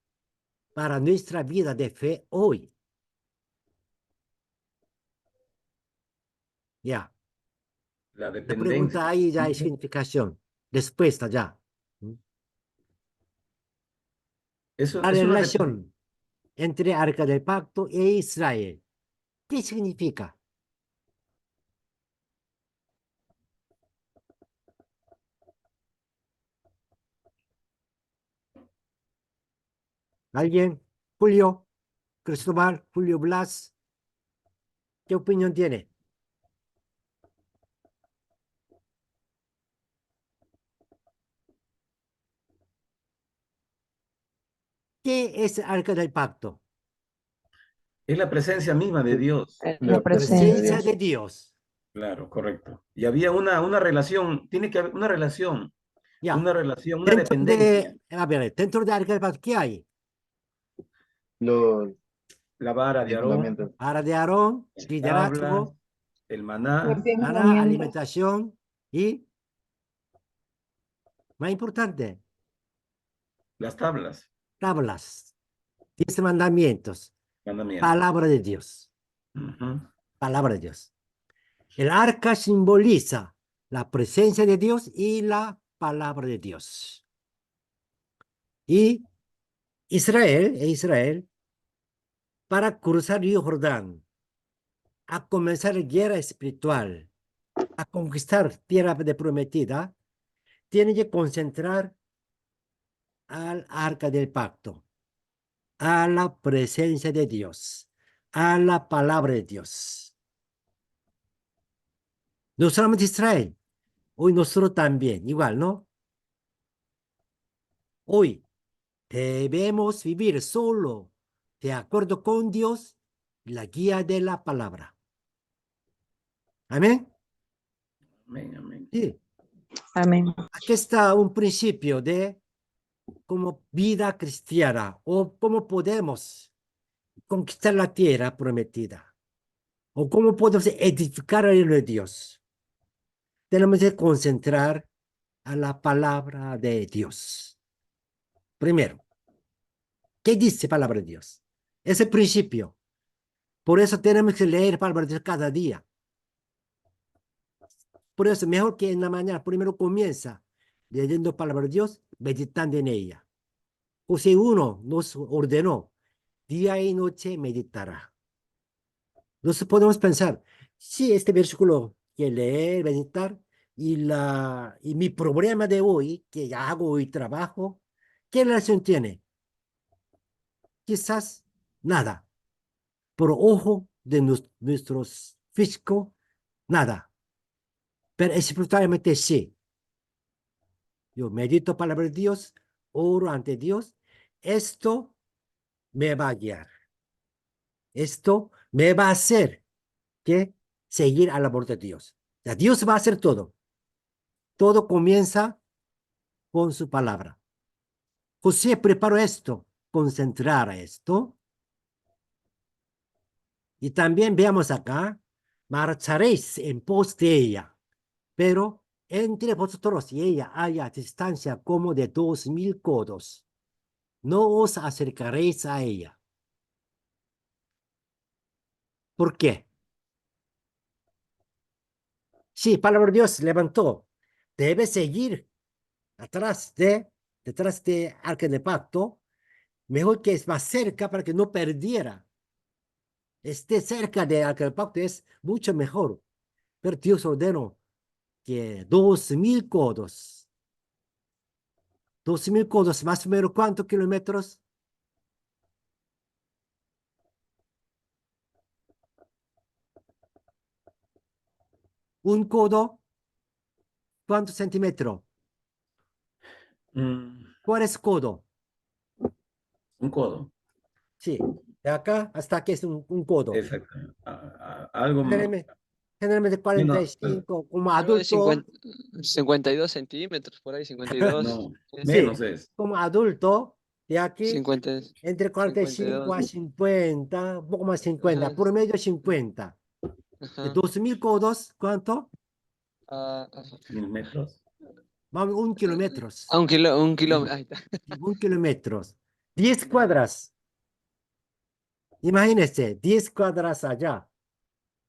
[SPEAKER 1] para nuestra vida de fe hoy? Ya,
[SPEAKER 6] La
[SPEAKER 1] la
[SPEAKER 6] dependencia.
[SPEAKER 1] pregunta ahí ya hay significación, respuesta ya.
[SPEAKER 6] Eso
[SPEAKER 1] La
[SPEAKER 6] es una
[SPEAKER 1] relación entre Arca del Pacto e Israel, ¿qué significa? ¿Alguien? Julio, Cristóbal, Julio Blas, ¿qué opinión tiene? ¿Qué es Arca del Pacto?
[SPEAKER 6] es la presencia misma de Dios.
[SPEAKER 8] La
[SPEAKER 1] Presencia
[SPEAKER 8] presencia.
[SPEAKER 1] de Dios.
[SPEAKER 6] Claro, correcto. Y había una relación, tiene que haber una relación,
[SPEAKER 1] Ya,
[SPEAKER 6] una relación, una
[SPEAKER 1] dentro
[SPEAKER 6] dependencia.
[SPEAKER 1] a ver, dentro de Arca del Pacto, ¿qué hay?
[SPEAKER 9] Los
[SPEAKER 6] La vara de Aarón,
[SPEAKER 9] mandamientos.
[SPEAKER 1] Vara de Aarón,
[SPEAKER 6] las tablas,
[SPEAKER 1] liderazgo,
[SPEAKER 6] el maná,
[SPEAKER 2] Los 10
[SPEAKER 1] Ana,
[SPEAKER 2] mandamientos.
[SPEAKER 1] alimentación y, más importante,
[SPEAKER 6] las tablas,
[SPEAKER 1] tablas, 10 mandamientos,
[SPEAKER 6] mandamientos.
[SPEAKER 1] palabra de Dios,
[SPEAKER 6] Ujú.
[SPEAKER 1] palabra de Dios. El arca simboliza la presencia de Dios y la palabra de Dios. Y Israel, para cruzar el río Jordán, a comenzar la guerra espiritual, a conquistar tierra de prometida, tiene que concentrar al arca del pacto, a la presencia de Dios, a la palabra de Dios. No solamente Israel, hoy nosotros también, igual, ¿no? Hoy debemos vivir solo de acuerdo con Dios y la guía de la palabra. Amén.
[SPEAKER 6] Amén, amén.
[SPEAKER 1] Sí,
[SPEAKER 8] Amén.
[SPEAKER 1] aquí está un principio de como vida cristiana o cómo podemos conquistar la tierra prometida o cómo podemos edificar el reino de Dios. Tenemos que concentrar a la palabra de Dios. Primero, ¿qué dice palabra de Dios? Es el principio. Por eso tenemos que leer palabra de Dios cada día. Por eso, mejor que en la mañana, primero comienza leyendo palabra de Dios, meditando en ella. O si uno nos ordenó, día y noche meditará. Entonces podemos pensar, si este versículo que leer, meditar, y mi problema de hoy, que hago hoy trabajo, ¿qué relación tiene? Quizás nada. Por ojo de nuestros físicos, nada. Pero espiritualmente sí. Yo medito palabra de Dios, oro ante Dios. Esto me va a guiar. Esto me va a hacer que seguir a la voluntad de Dios. O sea, Dios va a hacer todo. Todo comienza con su palabra. José preparó esto, concentrar esto. Y también veamos acá, marcharéis en pos de ella, pero entre vosotros y ella haya distancia como de 2000 codos. No os acercaréis a ella. ¿Por qué? Sí, palabra de Dios levantó. Debe seguir detrás de arca de pacto. Mejor que es más cerca para que no perdiera. Esté cerca de arca de pacto es mucho mejor. Pero Dios ordenó que 2000 codos. 2000 codos, más o menos, ¿cuántos kilómetros? Un codo, ¿cuántos centímetros?
[SPEAKER 6] Mm,
[SPEAKER 1] ¿Cuál es codo?
[SPEAKER 6] un codo.
[SPEAKER 1] Sí, de acá hasta aquí es un codo.
[SPEAKER 6] Exacto. Algo
[SPEAKER 1] Generalmente, generalmente
[SPEAKER 6] menos,
[SPEAKER 1] 45, como
[SPEAKER 5] Algo de
[SPEAKER 1] adulto,
[SPEAKER 5] 52 centímetros, por ahí, 52.
[SPEAKER 6] no,
[SPEAKER 1] sí,
[SPEAKER 6] menos es.
[SPEAKER 1] como adulto, de aquí
[SPEAKER 5] 50,
[SPEAKER 1] entre 45 a
[SPEAKER 5] 52.
[SPEAKER 1] 50, un poco más 50,
[SPEAKER 5] Ajá,
[SPEAKER 1] por medio 50. De
[SPEAKER 5] ajá.
[SPEAKER 1] 2000 codos, ¿cuánto?
[SPEAKER 5] Ajá.
[SPEAKER 6] 1000 metros.
[SPEAKER 1] Vamos, un kilómetro.
[SPEAKER 5] Un kilómetro, ahí está.
[SPEAKER 1] Un kilómetro. 10 cuadras. Imagínense, 10 cuadras allá.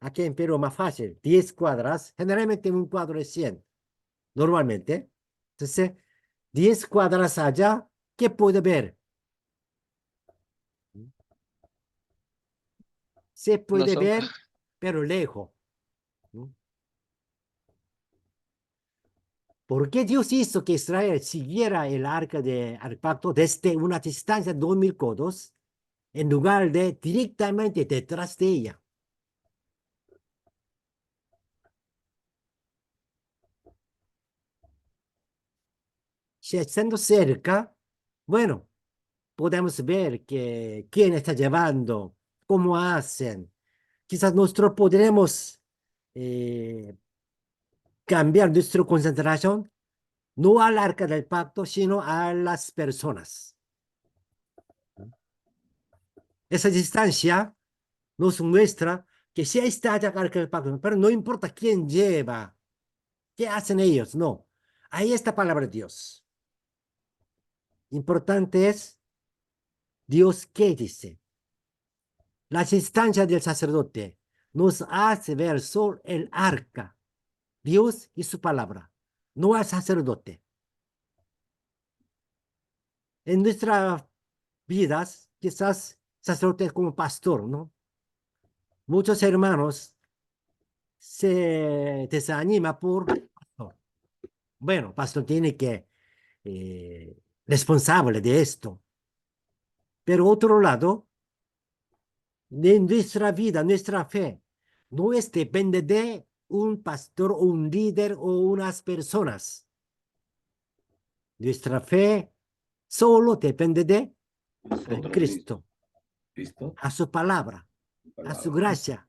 [SPEAKER 1] Aquí en Perú más fácil. 10 cuadras. Generalmente un cuadro es 100. Normalmente. Entonces, 10 cuadras allá. ¿Qué puede ver? Se
[SPEAKER 5] No
[SPEAKER 1] puede
[SPEAKER 5] son.
[SPEAKER 1] ver, pero lejos. ¿Por qué Dios hizo que Israel siguiera el arca del pacto desde una distancia de 2000 codos en lugar de directamente detrás de ella? Si estando cerca, bueno, podemos ver que quién está llevando, cómo hacen. Quizás nosotros podremos eh, cambiar nuestra concentración no al arca del pacto, sino a las personas. Esa distancia nos muestra que sí está el arca del pacto, pero no importa quién lleva, qué hacen ellos, no. Ahí está la palabra de Dios. Importante es Dios qué dice. La distancia del sacerdote nos hace ver solo el arca, Dios y su palabra, no al sacerdote. En nuestras vidas, quizás sacerdote como pastor, ¿no? Muchos hermanos se desanima por pastor. Bueno, pastor tiene que responsable de esto. Pero otro lado, de nuestra vida, nuestra fe, no es depende de un pastor o un líder o unas personas. Nuestra fe solo depende de
[SPEAKER 6] Nosotros mismos.
[SPEAKER 1] Cristo,
[SPEAKER 6] ¿Listo?
[SPEAKER 1] a su palabra, a su gracia.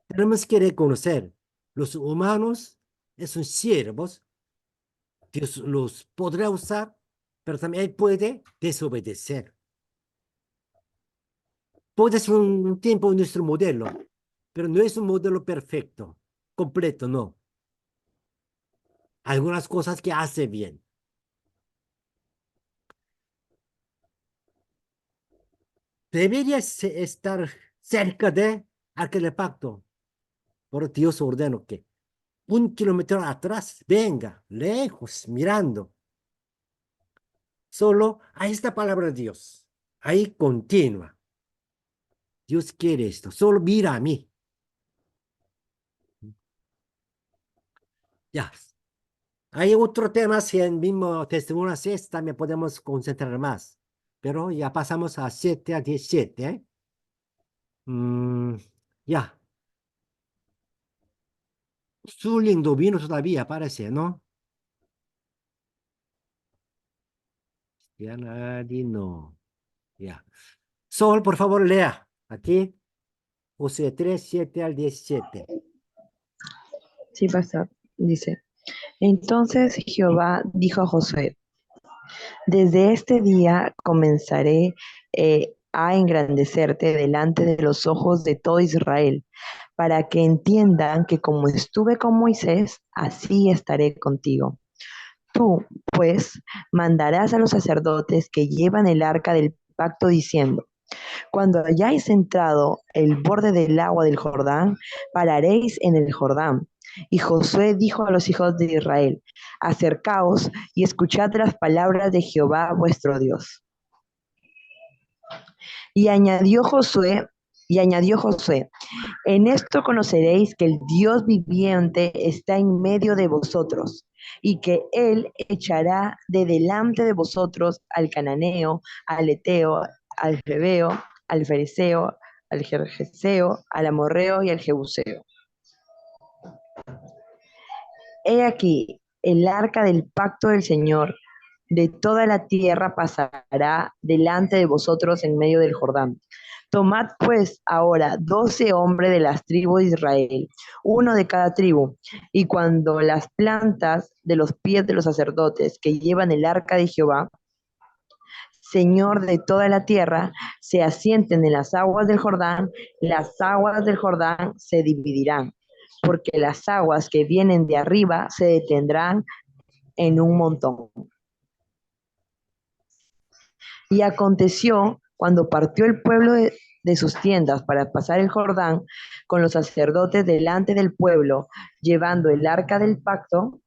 [SPEAKER 1] Tenemos que reconocer, los humanos son siervos, Dios los podrá usar, pero también Él puede desobedecer. Puede ser un tiempo nuestro modelo, pero no es un modelo perfecto, completo, no. Algunas cosas que hace bien. Debería estar cerca de Arca del Pacto, pero Dios ordenó que 1 kilómetro atrás, venga, lejos, mirando. Solo a esta palabra de Dios. Ahí continúa. Dios quiere esto. Solo mira a mí. Ya. Hay otro tema, si en mismo testimonio 6 también podemos concentrar más. Pero ya pasamos a 7 a 17. ¿Eh? Ya. Su lindo vino todavía parece, ¿no? Ya nadie no. Ya. Sol, por favor, lea. Aquí. Josué 3, 7 al 17.
[SPEAKER 8] Sí, pastor. Dice, entonces Jehová dijo a Josué, desde este día comenzaré a engrandecerte delante de los ojos de todo Israel, para que entiendan que como estuve con Moisés, así estaré contigo. Tú, pues, mandarás a los sacerdotes que llevan el arca del pacto diciendo, cuando hayáis entrado el borde del agua del Jordán, pararéis en el Jordán. Y Josué dijo a los hijos de Israel, acercaos y escuchad las palabras de Jehová vuestro Dios. Y añadió Josué, en esto conoceréis que el Dios viviente está en medio de vosotros, y que Él echará de delante de vosotros al cananeo, al eteo, al febeo, al fereceo, al gergeseo, al amorreo y al jebuseo. He aquí, el arca del pacto del Señor de toda la tierra pasará delante de vosotros en medio del Jordán. Tomad pues ahora 12 hombres de las tribus de Israel, uno de cada tribu, y cuando las plantas de los pies de los sacerdotes que llevan el arca de Jehová, Señor de toda la tierra, se asienten en las aguas del Jordán se dividirán, porque las aguas que vienen de arriba se detendrán en un montón. Y aconteció, cuando partió el pueblo de sus tiendas para pasar el Jordán, con los sacerdotes delante del pueblo, llevando el arca del pacto,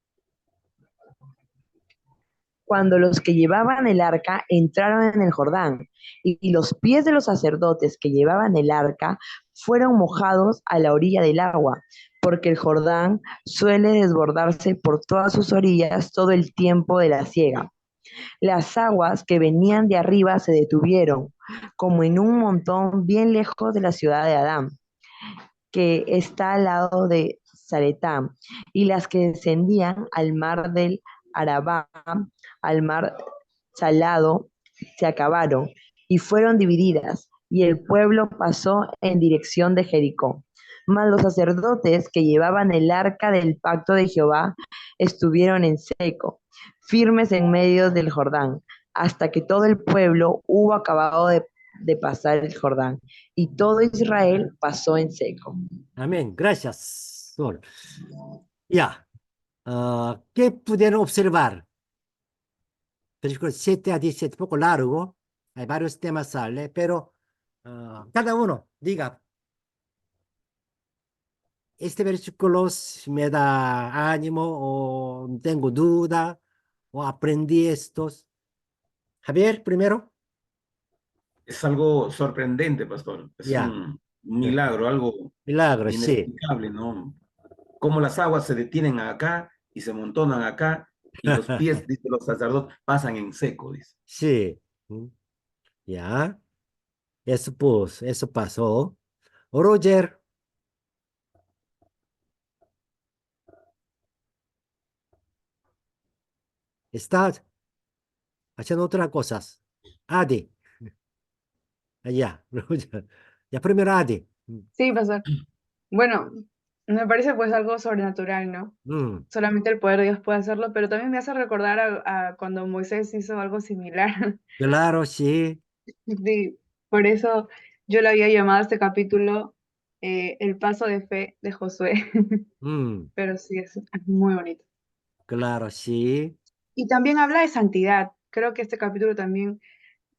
[SPEAKER 8] cuando los que llevaban el arca entraron en el Jordán, y los pies de los sacerdotes que llevaban el arca fueron mojados a la orilla del agua, porque el Jordán suele desbordarse por todas sus orillas todo el tiempo de la siega. Las aguas que venían de arriba se detuvieron, como en un montón bien lejos de la ciudad de Adán, que está al lado de Zaretán, y las que descendían al mar del Arabá, al mar salado, se acabaron y fueron divididas, y el pueblo pasó en dirección de Jericó. Mas los sacerdotes que llevaban el arca del pacto de Jehová estuvieron en seco, firmes en medio del Jordán, hasta que todo el pueblo hubo acabado de pasar el Jordán, y todo Israel pasó en seco.
[SPEAKER 1] Amén. Gracias, Sol. Ya. ¿Qué pudieron observar? Versículos 7 a 17, poco largo. Hay varios temas sale, pero cada uno diga, este versículo me da ánimo o tengo duda o aprendí estos. Javier, primero.
[SPEAKER 6] Es algo sorprendente, pastor. Es
[SPEAKER 1] Ya.
[SPEAKER 6] un milagro, algo
[SPEAKER 1] Milagro, sí.
[SPEAKER 6] inexplicable, ¿no? Cómo las aguas se detienen acá y se amontonan acá y los pies, dice los sacerdotes, pasan en seco, dice.
[SPEAKER 1] Sí. Mm, ya. Eso pues, eso pasó. Roger, estás haciendo otras cosas. Adi, allá. Roger. Ya primero Adi.
[SPEAKER 2] Sí, pastor. Bueno, me parece pues algo sobrenatural, ¿no?
[SPEAKER 1] Mm,
[SPEAKER 2] Solamente el poder de Dios puede hacerlo, pero también me hace recordar a cuando Moisés hizo algo similar.
[SPEAKER 1] claro, sí.
[SPEAKER 2] Sí, por eso yo le había llamado a este capítulo El paso de fe de Josué.
[SPEAKER 1] Mm,
[SPEAKER 2] Pero sí, es muy bonito.
[SPEAKER 1] claro, sí.
[SPEAKER 2] Y también habla de santidad. Creo que este capítulo también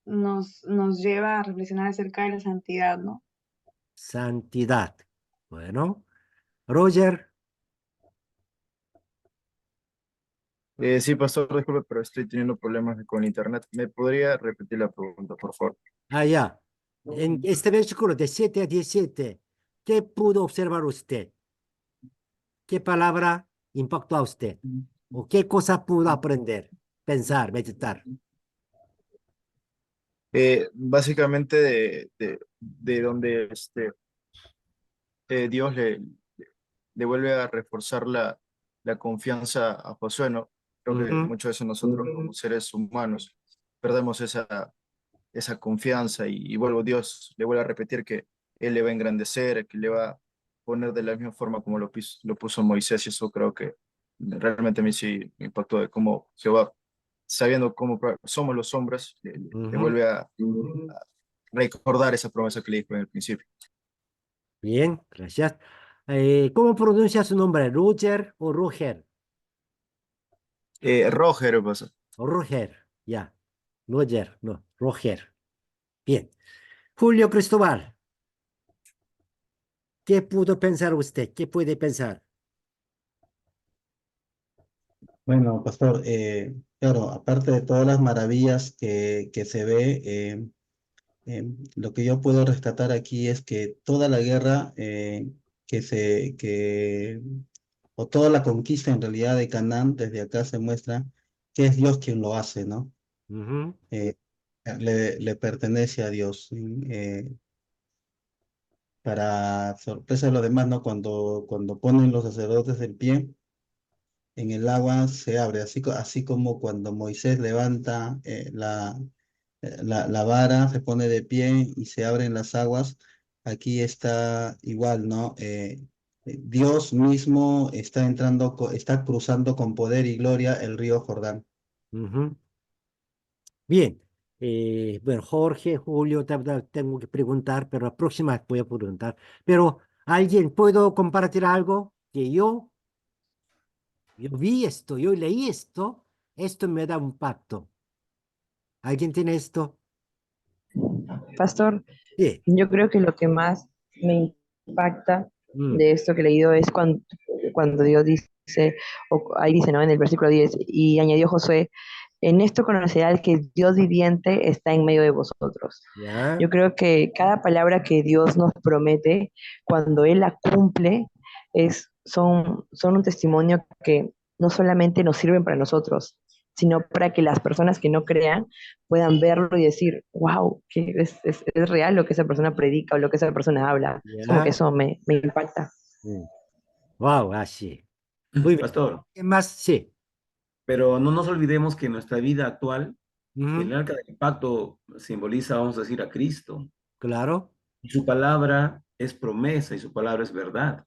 [SPEAKER 2] nos lleva a reflexionar acerca de la santidad, ¿no?
[SPEAKER 1] Santidad. Bueno, Roger.
[SPEAKER 9] Sí, pastor, disculpe, pero estoy teniendo problemas con internet. ¿Me podría repetir la pregunta, por favor?
[SPEAKER 1] Allá. En este versículo de 7 a 17, ¿qué pudo observar usted? ¿Qué palabra impactó a usted? ¿O qué cosa pudo aprender, pensar, meditar?
[SPEAKER 9] Básicamente de donde Dios le vuelve a reforzar la confianza a Josué, ¿no? Creo que
[SPEAKER 1] Ujú,
[SPEAKER 9] muchas veces nosotros como seres humanos perdemos esa confianza y vuelvo, Dios le vuelve a repetir que Él le va a engrandecer, que le va a poner de la misma forma como lo puso Moisés, y eso creo que realmente a mí sí me impactó de cómo Jehová, sabiendo cómo somos los hombres, le
[SPEAKER 1] ujú.
[SPEAKER 9] vuelve a recordar esa promesa que le dijo en el principio.
[SPEAKER 1] Bien, gracias. ¿Cómo pronuncia su nombre? ¿Roger o Roger?
[SPEAKER 9] Roger, pues,
[SPEAKER 1] O Roger, ya. Roger, no, Roger. Bien. Julio Cristóbal, ¿qué pudo pensar usted? ¿Qué puede pensar?
[SPEAKER 7] Bueno, pastor, claro, aparte de todas las maravillas que se ve, lo que yo puedo rescatar aquí es que toda la guerra o toda la conquista en realidad de Canaán, desde acá se muestra que es Dios quien lo hace, ¿no?
[SPEAKER 1] Ujú,
[SPEAKER 7] Eh, le pertenece a Dios. ¿Sí? Para sorpresa de los demás, ¿no? Cuando ponen los sacerdotes el pie en el agua se abre, así como cuando Moisés levanta la vara, se pone de pie y se abren las aguas. Aquí está igual, ¿no? Dios mismo está entrando, está cruzando con poder y gloria el río Jordán.
[SPEAKER 1] ujú. Bien. Bueno, Jorge, Julio, tengo que preguntar, pero la próxima voy a preguntar. Pero, ¿alguien puedo compartir algo que yo vi esto, yo leí esto me da un pacto. ¿Alguien tiene esto?
[SPEAKER 8] Pastor,
[SPEAKER 1] Sí.
[SPEAKER 8] yo creo que lo que más me impacta
[SPEAKER 1] Mm,
[SPEAKER 8] de esto que he leído es cuando Dios dice, o ahí dice, ¿no? En el versículo 10, y añadió Josué, en esto conocerá que el Dios viviente está en medio de vosotros.
[SPEAKER 1] ya.
[SPEAKER 8] Yo creo que cada palabra que Dios nos promete, cuando Él la cumple, son un testimonio que no solamente nos sirven para nosotros, sino para que las personas que no crean puedan verlo y decir, wow, que es real lo que esa persona predica o lo que esa persona habla. Es como que
[SPEAKER 1] Ya.
[SPEAKER 8] eso me impacta.
[SPEAKER 1] Mm. Wow, así. Muy bien.
[SPEAKER 6] Pastor,
[SPEAKER 1] ¿Qué más? Sí.
[SPEAKER 6] pero no nos olvidemos que en nuestra vida actual, el
[SPEAKER 1] Ujú,
[SPEAKER 6] arca del pacto simboliza, vamos a decir, a Cristo.
[SPEAKER 1] claro.
[SPEAKER 6] Y su palabra es promesa y su palabra es verdad.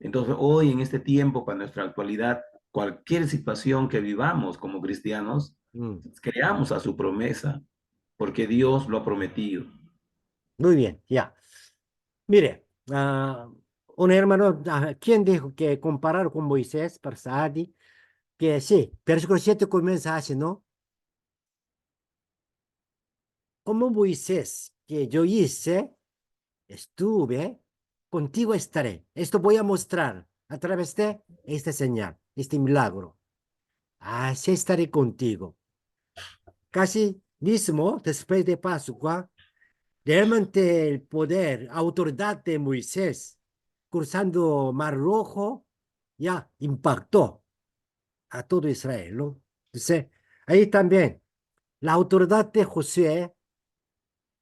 [SPEAKER 6] Entonces, hoy en este tiempo, para nuestra actualidad, cualquier situación que vivamos como cristianos,
[SPEAKER 1] Mm,
[SPEAKER 6] creamos a su promesa, porque Dios lo ha prometido.
[SPEAKER 1] muy bien, ya. Mire, un hermano, ¿quién dijo que comparar con Moisés, Parsadi? Que sí, versículo 7 comienza así, ¿no? Como Moisés que yo hice, estuve, contigo estaré. Esto voy a mostrar a través de esta señal, este milagro. así estaré contigo. Casi mismo después de Pascua, realmente el poder, autoridad de Moisés cruzando Mar Rojo ya impactó a todo Israel, ¿no? Entonces, ahí también la autoridad de Josué,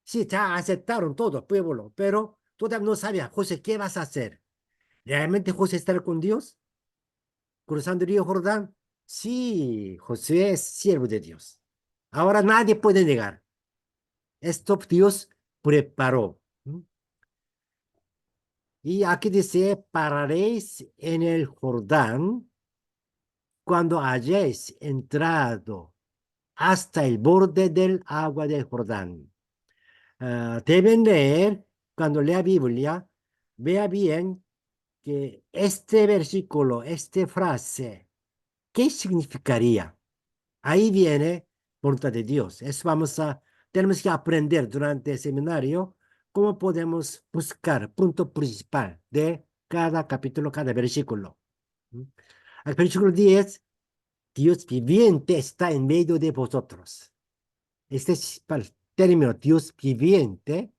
[SPEAKER 1] sí, ya aceptaron todo el pueblo, pero todavía no sabía, José, ¿qué vas a hacer? ¿Realmente José estará con Dios? ¿Cruzando el río Jordán? Sí, José es siervo de Dios. Ahora nadie puede negar. Esto Dios preparó. Y aquí dice, pararéis en el Jordán cuando hayáis entrado hasta el borde del agua del Jordán. Deben leer, cuando lea Biblia, vea bien que este versículo, esta frase, ¿qué significaría? Ahí viene voluntad de Dios. Eso tenemos que aprender durante el seminario cómo podemos buscar punto principal de cada capítulo, cada versículo. Al versículo 10, Dios viviente está en medio de vosotros. Este es el término Dios viviente,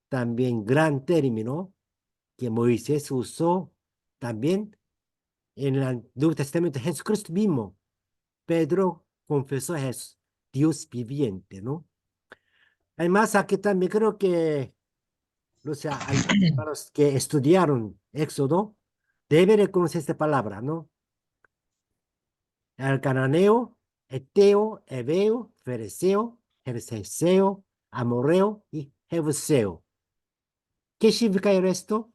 [SPEAKER 1] también gran término que Moisés usó también en el Nuevo Testamento. Jesucristo mismo, Pedro confesó a Jesús, Dios viviente, ¿no? Además, aquí también creo que para los que estudiaron Éxodo, deben reconocer esta palabra, ¿no? El cananeo, eteo, heveo, fereceo, jerjeseo, amorreo y jebuseo. ¿Qué significa esto?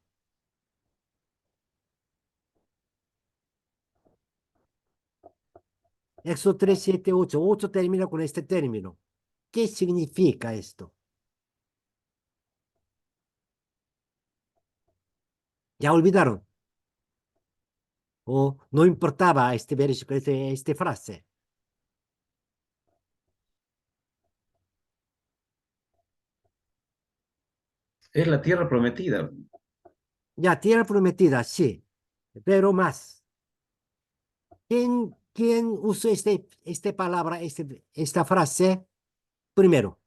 [SPEAKER 1] Éxodo 3, 7, 8. 8 termina con este término. ¿Qué significa esto? ¿Ya olvidaron? ¿O no importaba este versículo, esta frase?
[SPEAKER 6] Es la tierra prometida.
[SPEAKER 1] Ya, tierra prometida, sí. Pero más. ¿Quién usó esta palabra, esta frase primero?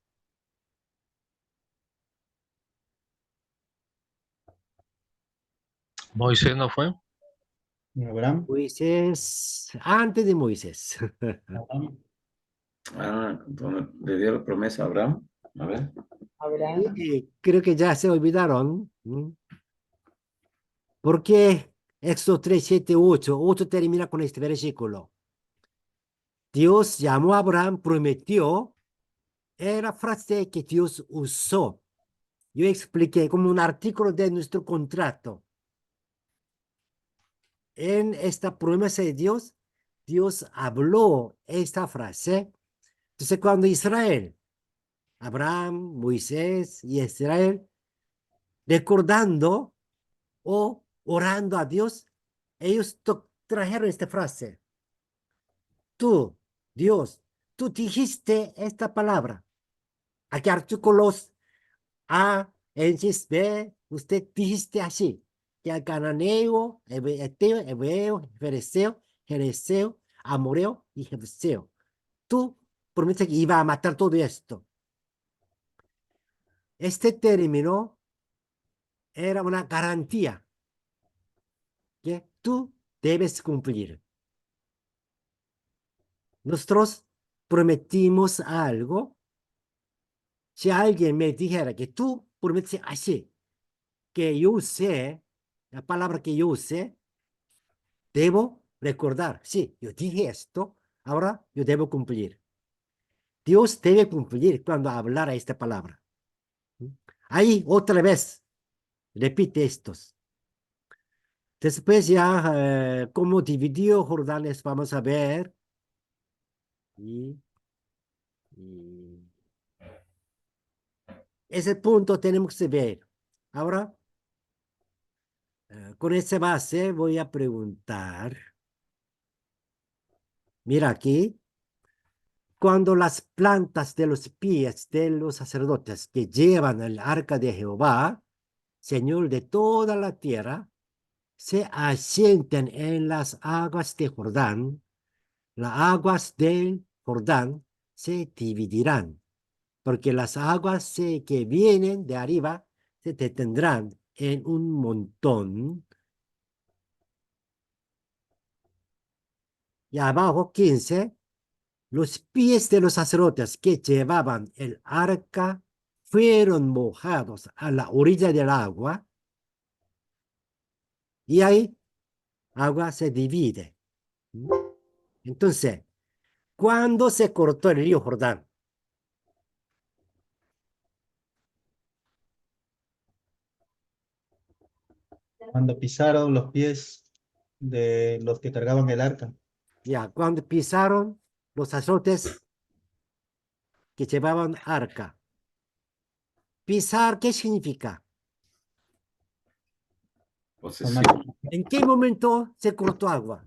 [SPEAKER 3] Moisés no fue.
[SPEAKER 7] Abraham.
[SPEAKER 1] Moisés, antes de Moisés.
[SPEAKER 7] Abraham.
[SPEAKER 6] Entonces, le dio la promesa a Abraham. A ver.
[SPEAKER 8] Abraham.
[SPEAKER 1] Creo que ya se olvidaron. ¿Por qué Éxodo 3, 7, 8? 8 termina con este versículo. Dios llamó a Abraham, prometió. Era frase que Dios usó. Yo expliqué como un artículo de nuestro contrato. En esta promesa de Dios, Dios habló esta frase. Entonces, cuando Israel, Abraham, Moisés y Israel, recordando o orando a Dios, ellos trajeron esta frase. Tú, Dios, tú dijiste esta palabra. Aquí artículos A, entonces B, usted dijiste así, que al cananeo, eteo, hebreo, fereceo, jereseo, amoreo y jebuseo. Tú prometiste que iba a matar todo esto. Este término era una garantía que tú debes cumplir. Nosotros prometimos algo. Si alguien me dijera que tú prometiste así, que yo usé, la palabra que yo usé, debo recordar, sí, yo dije esto, ahora yo debo cumplir. Dios debe cumplir cuando hablara esta palabra. Ahí otra vez, repite estos. Después ya, cómo dividió Jordanes, vamos a ver. Y ese punto tenemos que ver. Ahora, con esa base voy a preguntar. Mira aquí. Cuando las plantas de los pies de los sacerdotes que llevan el arca de Jehová, Señor de toda la tierra, se asienten en las aguas de Jordán, las aguas del Jordán se dividirán, porque las aguas que vienen de arriba se detendrán en un montón. Y abajo, 15, los pies de los sacerdotes que llevaban el arca fueron mojados a la orilla del agua, y ahí agua se divide. Entonces, ¿cuándo se cortó el río Jordán?
[SPEAKER 7] Cuando pisaron los pies de los que cargaban el arca.
[SPEAKER 1] Ya, cuando pisaron los sacerdotes que llevaban arca. Pisar, ¿qué significa?
[SPEAKER 6] Posesión.
[SPEAKER 1] ¿En qué momento se cortó agua?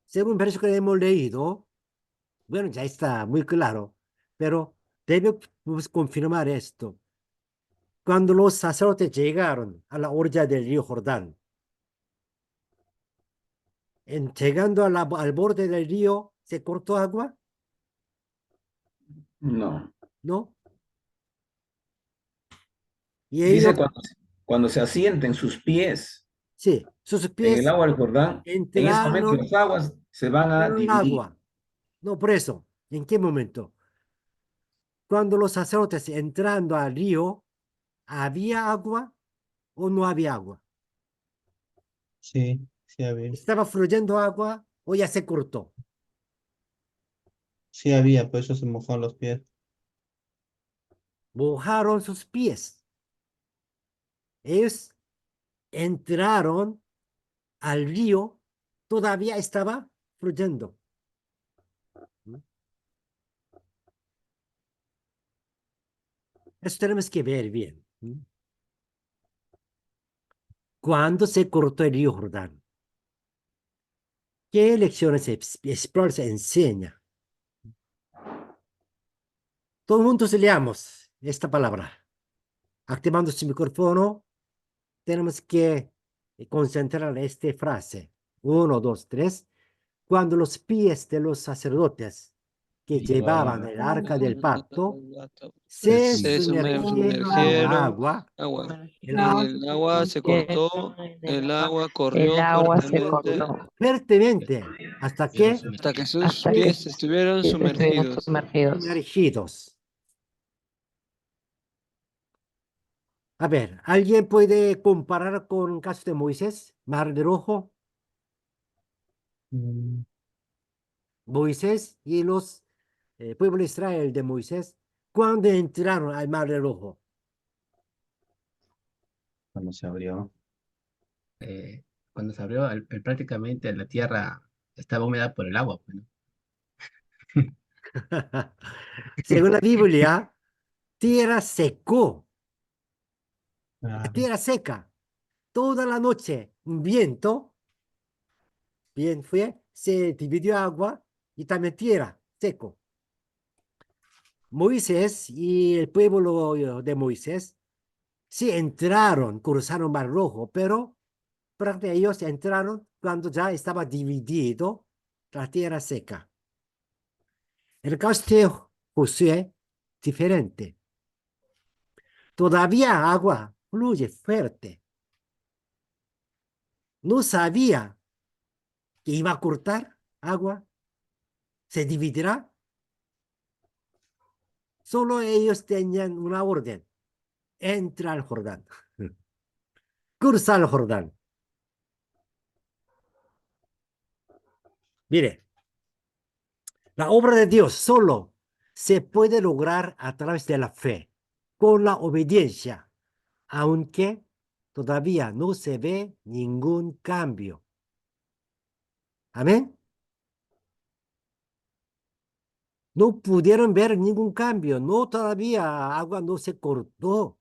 [SPEAKER 1] Según el verso que hemos leído, bueno, ya está muy claro, pero debemos confirmar esto. Cuando los sacerdotes llegaron a la orilla del río Jordán, llegando al borde del río, ¿se cortó agua?
[SPEAKER 6] No.
[SPEAKER 1] ¿No? Y
[SPEAKER 6] Dice
[SPEAKER 1] ellos,
[SPEAKER 6] cuando se asienten sus pies
[SPEAKER 1] sí, sus
[SPEAKER 6] en el
[SPEAKER 1] pies
[SPEAKER 6] agua del Jordán, en ese momento
[SPEAKER 1] entraron
[SPEAKER 6] las aguas se van a
[SPEAKER 1] en el
[SPEAKER 6] dividir.
[SPEAKER 1] agua. No, por eso, ¿en qué momento? Cuando los sacerdotes entrando al río, ¿había agua o no había agua?
[SPEAKER 7] Sí, sí había.
[SPEAKER 1] ¿Estaba fluyendo agua o ya se cortó?
[SPEAKER 7] Sí había, por eso se mojaron los pies.
[SPEAKER 1] Mojaron sus pies. Ellos entraron al río, todavía estaba fluyendo. Eso tenemos que ver bien. ¿Cuándo se cortó el río Jordán? ¿Qué lecciones Explorer se enseña? Todo el mundo se leamos esta palabra. Activando su micrófono, tenemos que concentrar esta frase. 1, 2, 3. Cuando los pies de los sacerdotes que llevaban el arca del pacto se
[SPEAKER 5] Se
[SPEAKER 1] sumergieron en el
[SPEAKER 5] sumergieron
[SPEAKER 1] agua,
[SPEAKER 5] agua.
[SPEAKER 1] el
[SPEAKER 5] En
[SPEAKER 1] agua
[SPEAKER 5] el agua se cortó, el agua
[SPEAKER 8] El
[SPEAKER 5] corrió
[SPEAKER 8] agua se
[SPEAKER 5] fuertemente
[SPEAKER 8] cortó
[SPEAKER 1] fuertemente hasta que
[SPEAKER 5] hasta que sus
[SPEAKER 8] hasta que
[SPEAKER 5] pies estuvieron
[SPEAKER 8] sus pies estuvieron
[SPEAKER 5] sumergidos.
[SPEAKER 8] sumergidos.
[SPEAKER 1] sumergidos. A ver, ¿alguien puede comparar con el caso de Moisés, Mar de Rojo?
[SPEAKER 7] Mm,
[SPEAKER 1] Moisés y los pueblos de Israel de Moisés, cuando entraron al Mar de Rojo.
[SPEAKER 7] Cuando se abrió.
[SPEAKER 4] Cuando se abrió, prácticamente la tierra estaba húmeda por el agua, pues, ¿no?
[SPEAKER 1] Según la Biblia, tierra secó, la
[SPEAKER 7] Claro.
[SPEAKER 1] tierra seca, toda la noche, un viento, bien fue, se dividió agua y también tierra, seco. Moisés y el pueblo de Moisés sí entraron, cruzaron Mar Rojo, pero prácticamente ellos entraron cuando ya estaba dividido la tierra seca. El caso de Josué, diferente. Todavía agua fluye fuerte. No sabía que iba a cortar agua, se dividirá. Solo ellos tenían una orden: entra al Jordán, cruza el Jordán. Mire, la obra de Dios solo se puede lograr a través de la fe, con la obediencia, aunque todavía no se ve ningún cambio. Amén. No pudieron ver ningún cambio, no, todavía agua no se cortó.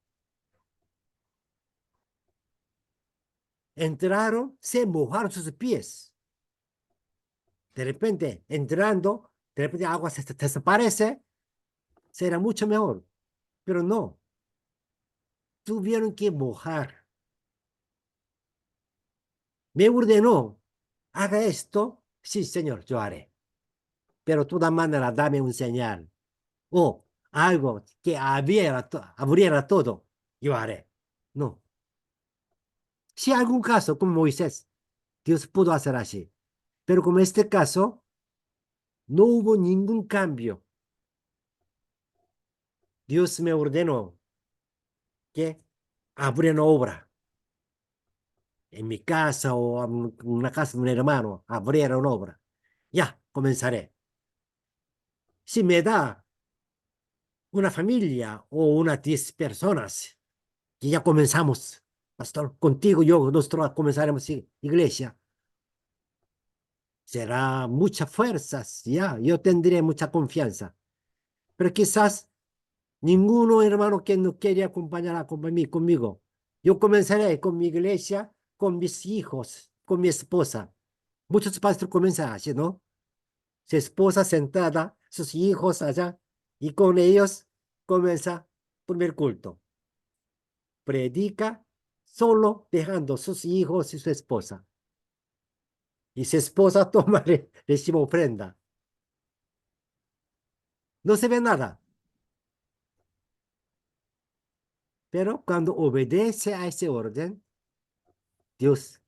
[SPEAKER 1] Entraron, se mojaron sus pies. De repente, entrando, de repente agua se desaparece, será mucho mejor. Pero no, tuvieron que mojar me ordenó, haga esto, sí, Señor, yo haré. Pero de todas maneras, dame un señal o algo que abriera todo, yo haré. No. Si hay algún caso como Moisés, Dios pudo hacer así. Pero como este caso, no hubo ningún cambio. Dios me ordenó que abriera una obra en mi casa o en una casa de un hermano, abriera una obra. Ya, comenzaré. Si me da una familia o unas 10 personas, que ya comenzamos, pastor, contigo yo, nosotros comenzaremos iglesia. Será muchas fuerzas, ya, yo tendré mucha confianza. Pero quizás ninguno hermano que no quiere acompañar a conmigo. Yo comenzaré con mi iglesia, con mis hijos, con mi esposa. Muchos pastores comienzan así, ¿no? Su esposa sentada, sus hijos allá, y con ellos comienza el primer culto. Predica solo dejando sus hijos y su esposa. Y su esposa toma, recibe ofrenda. No se ve nada. Pero cuando obedece a ese orden, Dios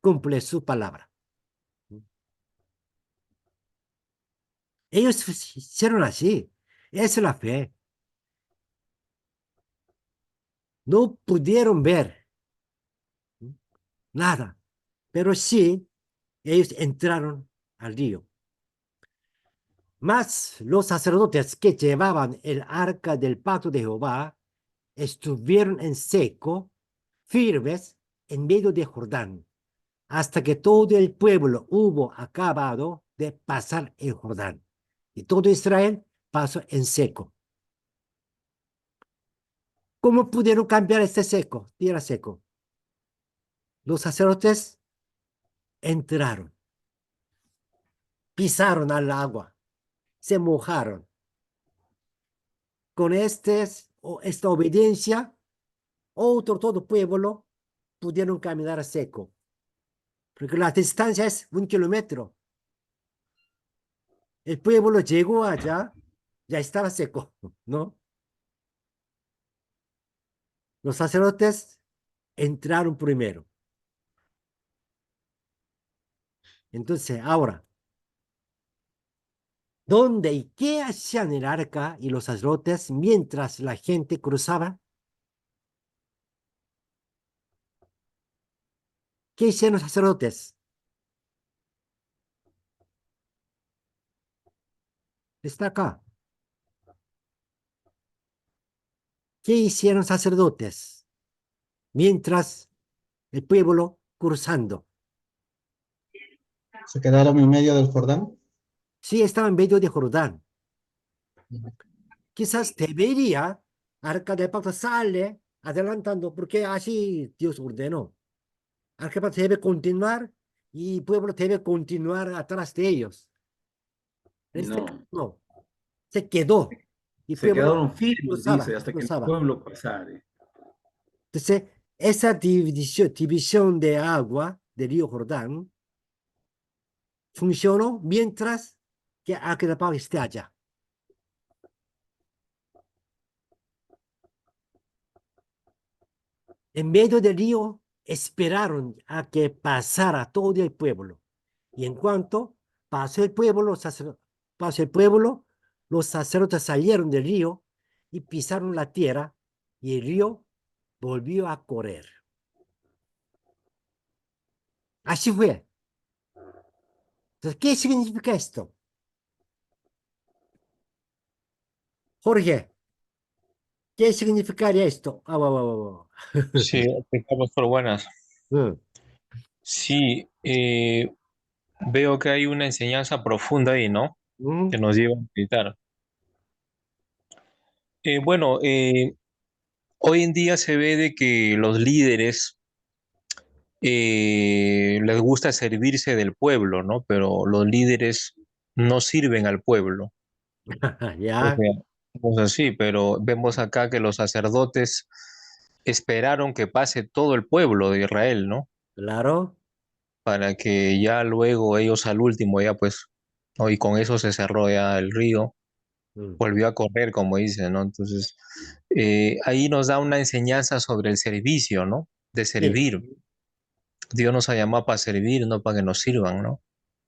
[SPEAKER 1] cumple su palabra. Ellos hicieron así. Esa es la fe. No pudieron ver nada, pero sí, ellos entraron al río. Mas los sacerdotes que llevaban el arca del pacto de Jehová estuvieron en seco, firmes, en medio de Jordán, hasta que todo el pueblo hubo acabado de pasar el Jordán. Y todo Israel pasó en seco. ¿Cómo pudieron cambiar este seco, tierra seco? Los sacerdotes entraron, pisaron al agua, se mojaron. Con esta obediencia, todo pueblo pudieron caminar a seco, porque la distancia es 1 kilómetro. El pueblo llegó allá, ya estaba seco, ¿no? Los sacerdotes entraron primero. Entonces, ahora, ¿dónde y qué hacían el arca y los sacerdotes mientras la gente cruzaba? ¿Qué hicieron los sacerdotes? Está acá. ¿Qué hicieron los sacerdotes mientras el pueblo cruzando?
[SPEAKER 7] ¿Se quedaron en medio del Jordán?
[SPEAKER 1] Sí, estaba en medio de Jordán. Quizás debería, arca del pacto sale adelantando, porque así Dios ordenó. Arca del pacto debe continuar y el pueblo debe continuar atrás de ellos. Este
[SPEAKER 6] No,
[SPEAKER 1] no, se quedó. Y el
[SPEAKER 6] se
[SPEAKER 1] pueblo
[SPEAKER 6] quedaron firmes,
[SPEAKER 1] cruzaba,
[SPEAKER 6] dice, hasta que el
[SPEAKER 1] cruzaba.
[SPEAKER 6] pueblo pasare.
[SPEAKER 1] Entonces, esa división de agua del río Jordán funcionó mientras que Arca del pacto esté allá. En medio del río esperaron a que pasara todo el pueblo. Y en cuanto pasó el pueblo, los sacerdotes salieron del río y pisaron la tierra y el río volvió a correr. Así fue. Entonces, ¿qué significa esto? Jorge, ¿qué significaría esto?
[SPEAKER 3] Sí, explicamos por buenas.
[SPEAKER 1] Mm,
[SPEAKER 3] Sí, veo que hay una enseñanza profunda ahí, ¿no?
[SPEAKER 1] mm.
[SPEAKER 3] Que nos lleva a meditar. Bueno, hoy en día se ve de que los líderes les gusta servirse del pueblo, ¿no? Pero los líderes no sirven al pueblo. O
[SPEAKER 1] Ya,
[SPEAKER 3] sea, es así, pero vemos acá que los sacerdotes esperaron que pase todo el pueblo de Israel, ¿no?
[SPEAKER 1] claro.
[SPEAKER 3] para que ya luego ellos al último ya pues, ¿no? Y con eso se cerró ya el río,
[SPEAKER 1] Mm.
[SPEAKER 3] volvió a correr, como dicen, ¿no? Entonces, ahí nos da una enseñanza sobre el servicio, ¿no? De
[SPEAKER 1] Sí.
[SPEAKER 3] servir. Dios nos ha llamado para servir, no para que nos sirvan, ¿no?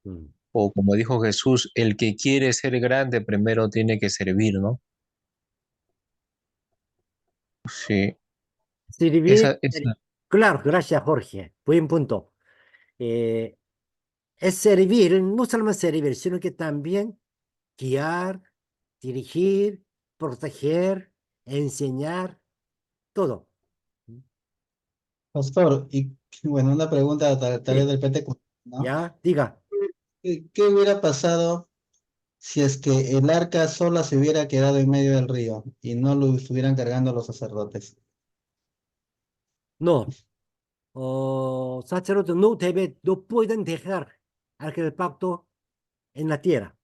[SPEAKER 1] Mm.
[SPEAKER 3] O como dijo Jesús, el que quiere ser grande primero tiene que servir, ¿no? Sí,
[SPEAKER 1] Servir,
[SPEAKER 3] esa,
[SPEAKER 1] claro, gracias, Jorge. Buen punto. Eh, es servir, no solamente servir, sino que también guiar, dirigir, proteger, enseñar, todo.
[SPEAKER 7] Pastor, y bueno, una pregunta tal vez
[SPEAKER 1] Sí,
[SPEAKER 7] del PT, ¿no?
[SPEAKER 1] ya, diga.
[SPEAKER 7] ¿Qué hubiera pasado si es que el arca sola se hubiera quedado en medio del río y no lo estuvieran cargando los sacerdotes?
[SPEAKER 1] No, sacerdotes no pueden dejar aquel pacto en la tierra.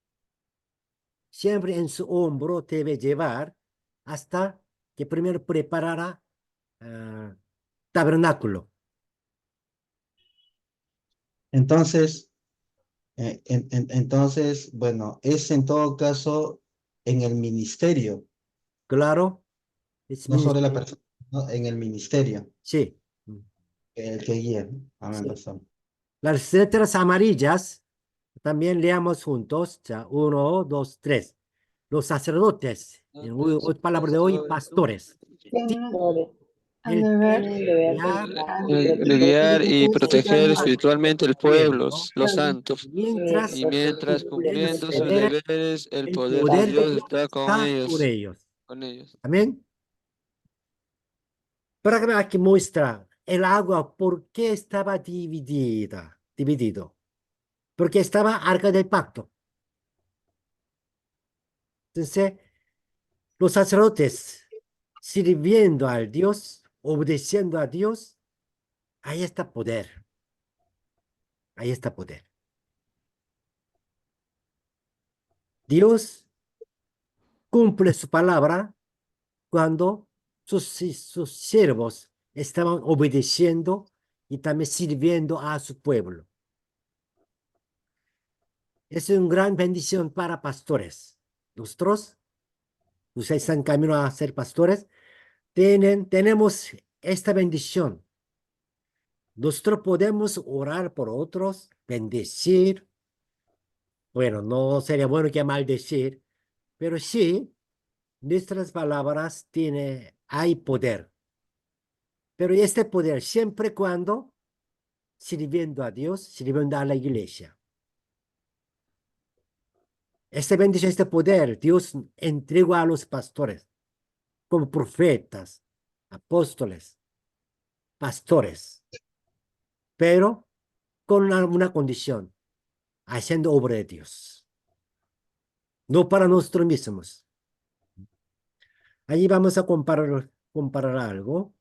[SPEAKER 1] Siempre en su hombro debe llevar hasta que primero preparara ah, tabernáculo.
[SPEAKER 7] Entonces, entonces, bueno, es en todo caso en el ministerio,
[SPEAKER 1] Claro, es
[SPEAKER 7] no sobre la
[SPEAKER 1] ministerio.
[SPEAKER 7] persona, ¿no? En el ministerio,
[SPEAKER 1] Sí,
[SPEAKER 7] el que guía. Amén,
[SPEAKER 1] sí.
[SPEAKER 7] pastor.
[SPEAKER 1] Las letras amarillas, también leamos juntos. Ya, uno, dos, tres. Los sacerdotes, en otra palabra de hoy, pastores.
[SPEAKER 2] Tienen el
[SPEAKER 1] El
[SPEAKER 2] deber
[SPEAKER 1] deber
[SPEAKER 8] Tienen el
[SPEAKER 1] de
[SPEAKER 8] deber de
[SPEAKER 1] guiar
[SPEAKER 8] guiar y
[SPEAKER 5] De guiar y proteger
[SPEAKER 8] proteger
[SPEAKER 5] espiritualmente el pueblo,
[SPEAKER 1] pueblo,
[SPEAKER 5] los santos.
[SPEAKER 1] mientras
[SPEAKER 5] Y mientras
[SPEAKER 1] cumpliendo su
[SPEAKER 5] cumpliendo sus
[SPEAKER 1] deber,
[SPEAKER 5] deberes, el
[SPEAKER 1] el
[SPEAKER 5] poder de
[SPEAKER 1] poder de
[SPEAKER 5] Dios
[SPEAKER 1] Dios
[SPEAKER 5] está
[SPEAKER 1] está con ellos.
[SPEAKER 5] con ellos.
[SPEAKER 1] Amén. Pero aquí muestra el agua, ¿por qué estaba dividido? Porque estaba arca del pacto. Entonces, los sacerdotes sirviendo al Dios, obedeciendo a Dios, ahí está poder. Ahí está poder. Dios cumple su palabra cuando sus siervos estaban obedeciendo y también sirviendo a su pueblo. Es una gran bendición para pastores. Nosotros, ustedes están en camino a ser pastores, tenemos esta bendición. Nosotros podemos orar por otros, bendecir. Bueno, no sería bueno que maldecir, pero sí, nuestras palabras hay poder. Pero este poder siempre cuando sirviendo a Dios, sirviendo a la iglesia. Esta bendición, este poder, Dios entregó a los pastores como profetas, apóstoles, pastores, pero con una condición, haciendo obra de Dios, no para nosotros mismos. Allí vamos a comparar algo.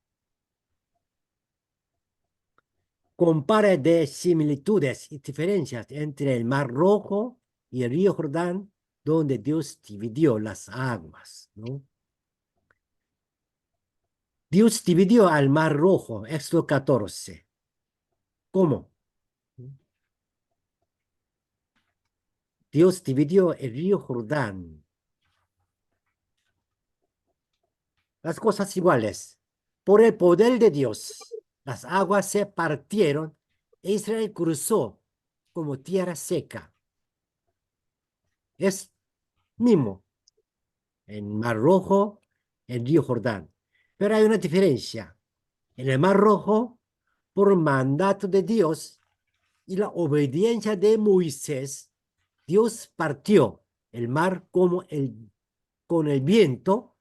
[SPEAKER 1] Compara de similitudes y diferencias entre el Mar Rojo y el río Jordán, donde Dios dividió las aguas, ¿no? Dios dividió al Mar Rojo, Éxodo 14. ¿Cómo? Dios dividió el río Jordán. Las cosas iguales. Por el poder de Dios, las aguas se partieron e Israel cruzó como tierra seca. Es mismo en Mar Rojo, en río Jordán. Pero hay una diferencia. En el Mar Rojo, por mandato de Dios y la obediencia de Moisés, Dios partió el mar con el viento,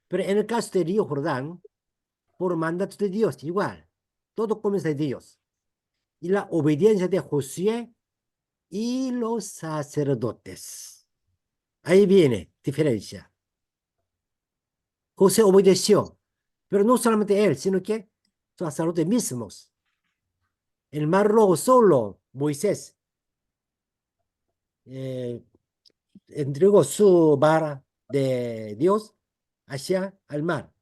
[SPEAKER 1] pero en el caso del río Jordán, por mandato de Dios, igual, todo comienza de Dios. Y la obediencia de Josué y los sacerdotes. Ahí viene diferencia. José obedeció, pero no solamente él, sino que los sacerdotes mismos. El mar rojo solo Moisés eh, entregó su vara de Dios hacia el mar.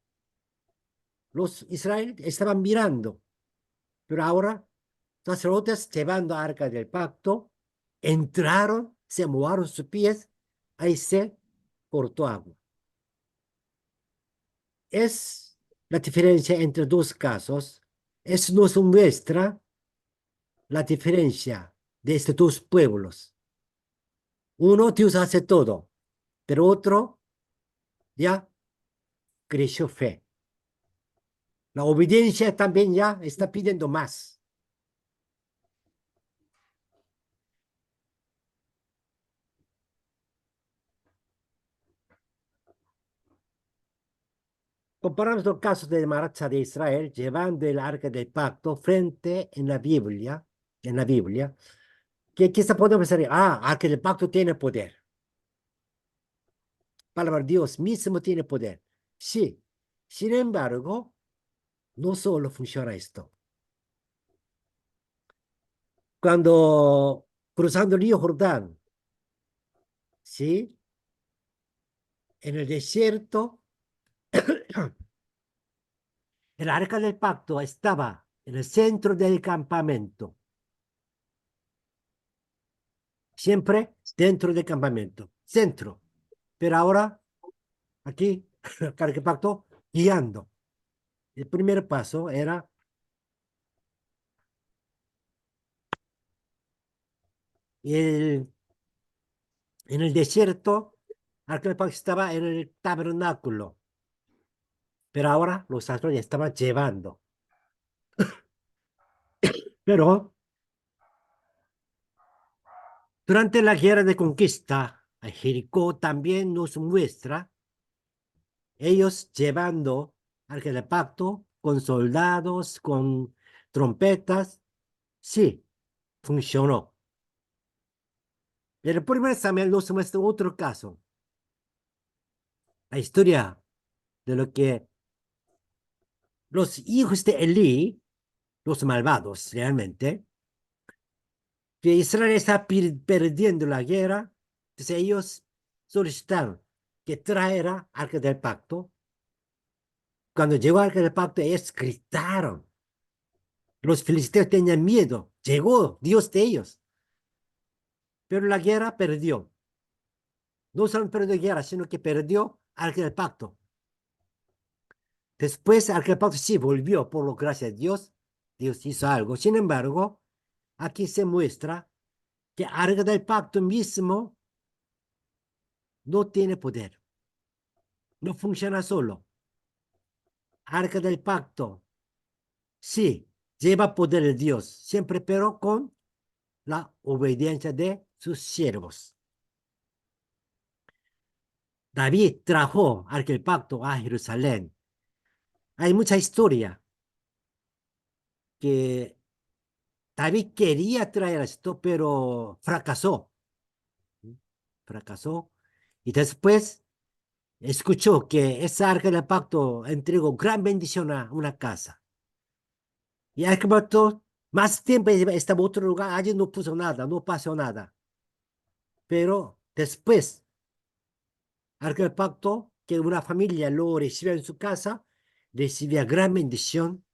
[SPEAKER 1] Los israelíes estaban mirando, pero ahora sacerdotes llevando arca del pacto, entraron, se mojaron sus pies, ahí se cortó agua. Es la diferencia entre dos casos, nos muestra la diferencia de estos dos pueblos. Uno, Dios hace todo, pero otro, ya, creció fe. La obediencia también ya está pidiendo más. Comparamos los casos de marcha de Israel llevando el arca del pacto frente en la Biblia, que quizá podemos decir, arca del pacto tiene poder. Palabra de Dios mismo tiene poder. Sí, sin embargo, no solo funciona esto. Cuando cruzando el río Jordán, ¿sí? En el desierto, el arca del pacto estaba en el centro del campamento. Siempre dentro del campamento. Centro. Pero ahora, aquí, el arca del pacto, guiando. El primer paso era el, en el desierto, el arca del pacto estaba en el tabernáculo. Pero ahora los sacerdotes estaban llevando. Pero durante la guerra de conquista, a Jericó también nos muestra ellos llevando arca del pacto con soldados, con trompetas. Sí, funcionó. Pero el primer Samuel nos muestra otro caso. La historia de lo que los hijos de Elí, los malvados realmente, que Israel está perdiendo la guerra, entonces ellos solicitaron que traera arca del pacto. Cuando llegó arca del pacto, ellos gritaron. Los filisteos tenían miedo. Llegó Dios de ellos. Pero la guerra perdió. No solo perdió la guerra, sino que perdió arca del pacto. Después, arca del pacto sí volvió, por lo gracias a Dios. Dios hizo algo. Sin embargo, aquí se muestra que arca del pacto mismo no tiene poder. No funciona solo. Arca del pacto, sí, lleva poder de Dios, siempre pero con la obediencia de sus siervos. David trajo arca del pacto a Jerusalén. Hay mucha historia que David quería traer esto, pero fracasó. Fracasó. Y después escuchó que esa arca del pacto entregó gran bendición a una casa. Y arca del pacto, más tiempo estaba en otro lugar, allí no puso nada, no pasó nada. Pero después, arca del pacto, que una familia lo recibió en su casa, recibía gran bendición.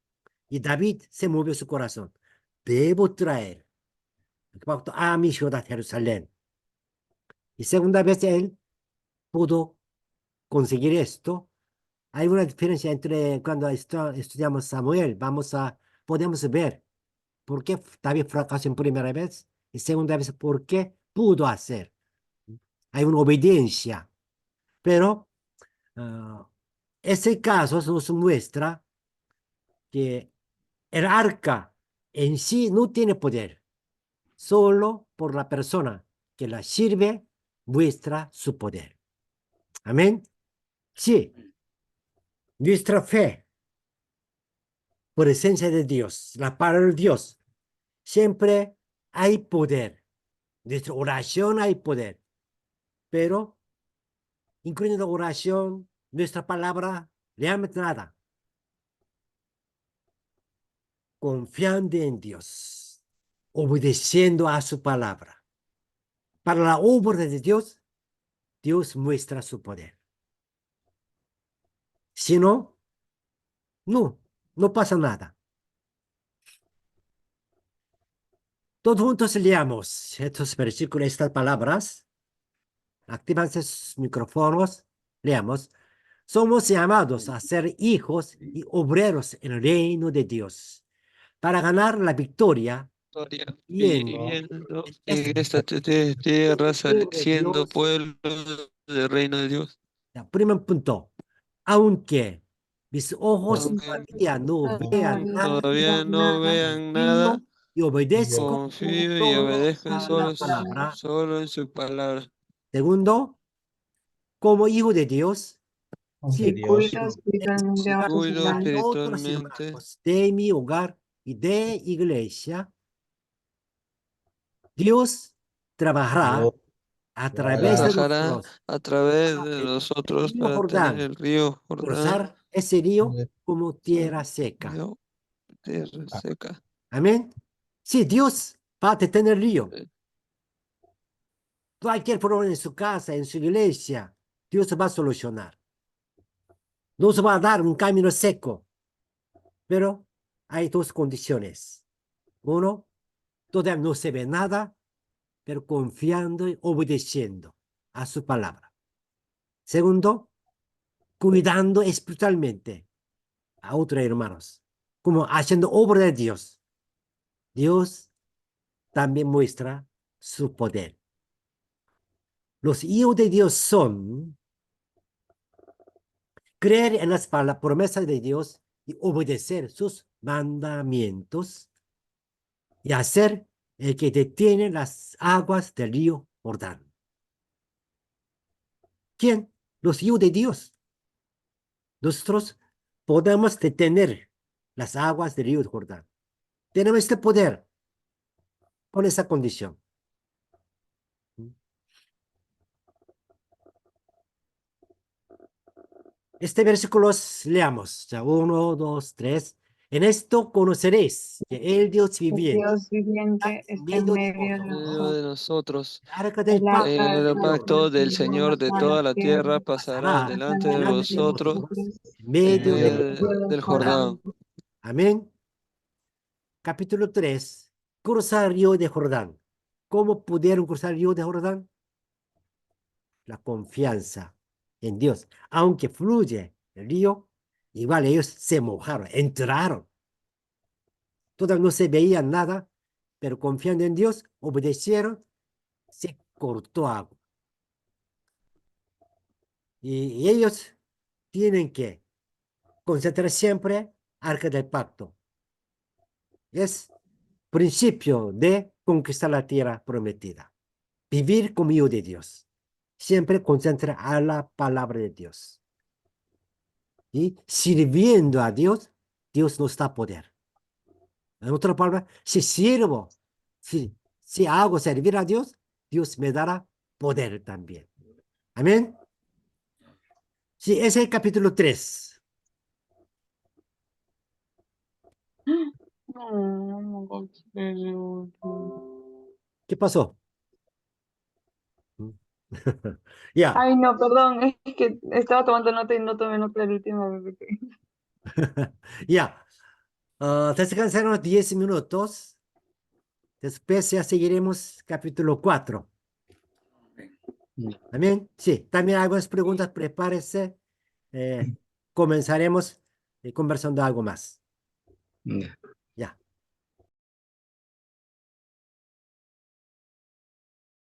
[SPEAKER 1] Y David se movió su corazón. Debo traer el pacto a mi ciudad, Jerusalén. Y segunda vez él pudo conseguir esto. Hay una diferencia entre cuando estudiamos Samuel, podemos ver por qué David fracasó en primera vez y segunda vez por qué pudo hacer. Hay una obediencia, pero ese caso nos muestra que el arca en sí no tiene poder, solo por la persona que la sirve muestra su poder. Amén. Sí, nuestra fe por esencia de Dios, la palabra de Dios, siempre hay poder. Nuestra oración hay poder, pero incluyendo la oración, nuestra palabra, realmente nada. Confiando en Dios, obedeciendo a su palabra. Para la obra de Dios, Dios muestra su poder. Si no, no pasa nada. Todos juntos leamos estos versículos, estas palabras. Actívense sus micrófonos. Leamos. Somos llamados a ser hijos y obreros en el reino de Dios para ganar la victoria
[SPEAKER 5] Gloria
[SPEAKER 1] yendo
[SPEAKER 5] viviendo
[SPEAKER 1] en
[SPEAKER 5] en esta tierra,
[SPEAKER 1] pueblo de
[SPEAKER 5] siendo
[SPEAKER 1] Dios.
[SPEAKER 5] pueblo del reino de Dios.
[SPEAKER 1] Ya, primer punto. Aunque mis ojos
[SPEAKER 5] Aunque
[SPEAKER 1] todavía no vean nada,
[SPEAKER 5] todavía no vean nada,
[SPEAKER 1] confío y obedezco
[SPEAKER 5] confío y
[SPEAKER 1] todo
[SPEAKER 5] obedezco
[SPEAKER 1] a la palabra.
[SPEAKER 5] solo en su palabra.
[SPEAKER 1] Segundo, como hijo de Dios,
[SPEAKER 7] De
[SPEAKER 1] sí,
[SPEAKER 7] Dios.
[SPEAKER 2] Cuida espiritualmente a sus
[SPEAKER 5] Cuido
[SPEAKER 2] hermanos.
[SPEAKER 1] a otros
[SPEAKER 5] espiritualmente.
[SPEAKER 1] hermanos de mi hogar y de iglesia. Dios trabajará
[SPEAKER 7] Dios
[SPEAKER 1] a través de
[SPEAKER 5] Trabajará
[SPEAKER 1] nosotros
[SPEAKER 5] a través
[SPEAKER 1] para
[SPEAKER 5] de
[SPEAKER 1] el
[SPEAKER 5] nosotros
[SPEAKER 1] río
[SPEAKER 5] para tener
[SPEAKER 1] Jordán,
[SPEAKER 5] el río Jordán,
[SPEAKER 1] cruzar ese río como tierra seca.
[SPEAKER 5] río, tierra seca.
[SPEAKER 1] Amén. Sí, Dios va a detener el río.
[SPEAKER 5] Sí.
[SPEAKER 1] Cualquier problema en su casa, en su iglesia, Dios va a solucionar. Nos va a dar un camino seco, pero hay dos condiciones. Uno, todavía no se ve nada, pero confiando y obedeciendo a su palabra. Segundo, cuidando espiritualmente a otros hermanos, como haciendo obra de Dios. Dios también muestra su poder. Los hijos de Dios son creer en las promesas de Dios y obedecer sus mandamientos y hacer el que detiene las aguas del río Jordán. ¿Quién? Los hijos de Dios. Nosotros podemos detener las aguas del río Jordán. Tenemos este poder con esa condición. Este versículo leamos. Ya, 1, 2, 3. En esto conoceréis que el Dios
[SPEAKER 2] El
[SPEAKER 1] viviente
[SPEAKER 2] Dios
[SPEAKER 1] está
[SPEAKER 2] viviente
[SPEAKER 1] en
[SPEAKER 2] está en
[SPEAKER 1] medio de
[SPEAKER 2] medio de
[SPEAKER 5] En medio de
[SPEAKER 1] vosotros.
[SPEAKER 5] nosotros,
[SPEAKER 1] El arca
[SPEAKER 2] El
[SPEAKER 1] del pacto
[SPEAKER 2] arca
[SPEAKER 5] el
[SPEAKER 2] del
[SPEAKER 5] pacto del
[SPEAKER 2] Señor
[SPEAKER 5] Señor de
[SPEAKER 2] está en la
[SPEAKER 5] toda la
[SPEAKER 2] tierra,
[SPEAKER 5] tierra pasará
[SPEAKER 1] pasará
[SPEAKER 5] delante de
[SPEAKER 2] delante de
[SPEAKER 5] vosotros
[SPEAKER 2] nosotros,
[SPEAKER 1] en
[SPEAKER 5] en
[SPEAKER 1] medio de
[SPEAKER 5] medio
[SPEAKER 1] vosotros.
[SPEAKER 2] del
[SPEAKER 5] del
[SPEAKER 2] Jordán.
[SPEAKER 5] Jordán.
[SPEAKER 1] Amén. Capítulo 3. Cruzar el río de Jordán. ¿Cómo pudieron cruzar el río de Jordán? La confianza en Dios. Aunque fluye el río, igual ellos se mojaron, entraron. Todavía no se veía nada, pero confiando en Dios, obedecieron, se cortó agua. Y ellos tienen que concentrar siempre arca del pacto. Es principio de conquistar la tierra prometida. Vivir como hijo de Dios. Siempre concentra a la palabra de Dios. Y sirviendo a Dios, Dios nos da poder. En otra palabra, si sirvo, si hago servir a Dios, Dios me dará poder también. Amén. Sí, ese es el capítulo 3.
[SPEAKER 2] No, no considero.
[SPEAKER 1] ¿Qué pasó? Ya,
[SPEAKER 2] Ay, no, perdón, es que estaba tomando nota y no tomé nota del último bebé.
[SPEAKER 1] ya. Descansaremos 10 minutos. Después ya seguiremos capítulo 4. ¿También? Sí, también hay algunas preguntas, prepárese. Comenzaremos conversando algo más.
[SPEAKER 4] Ya.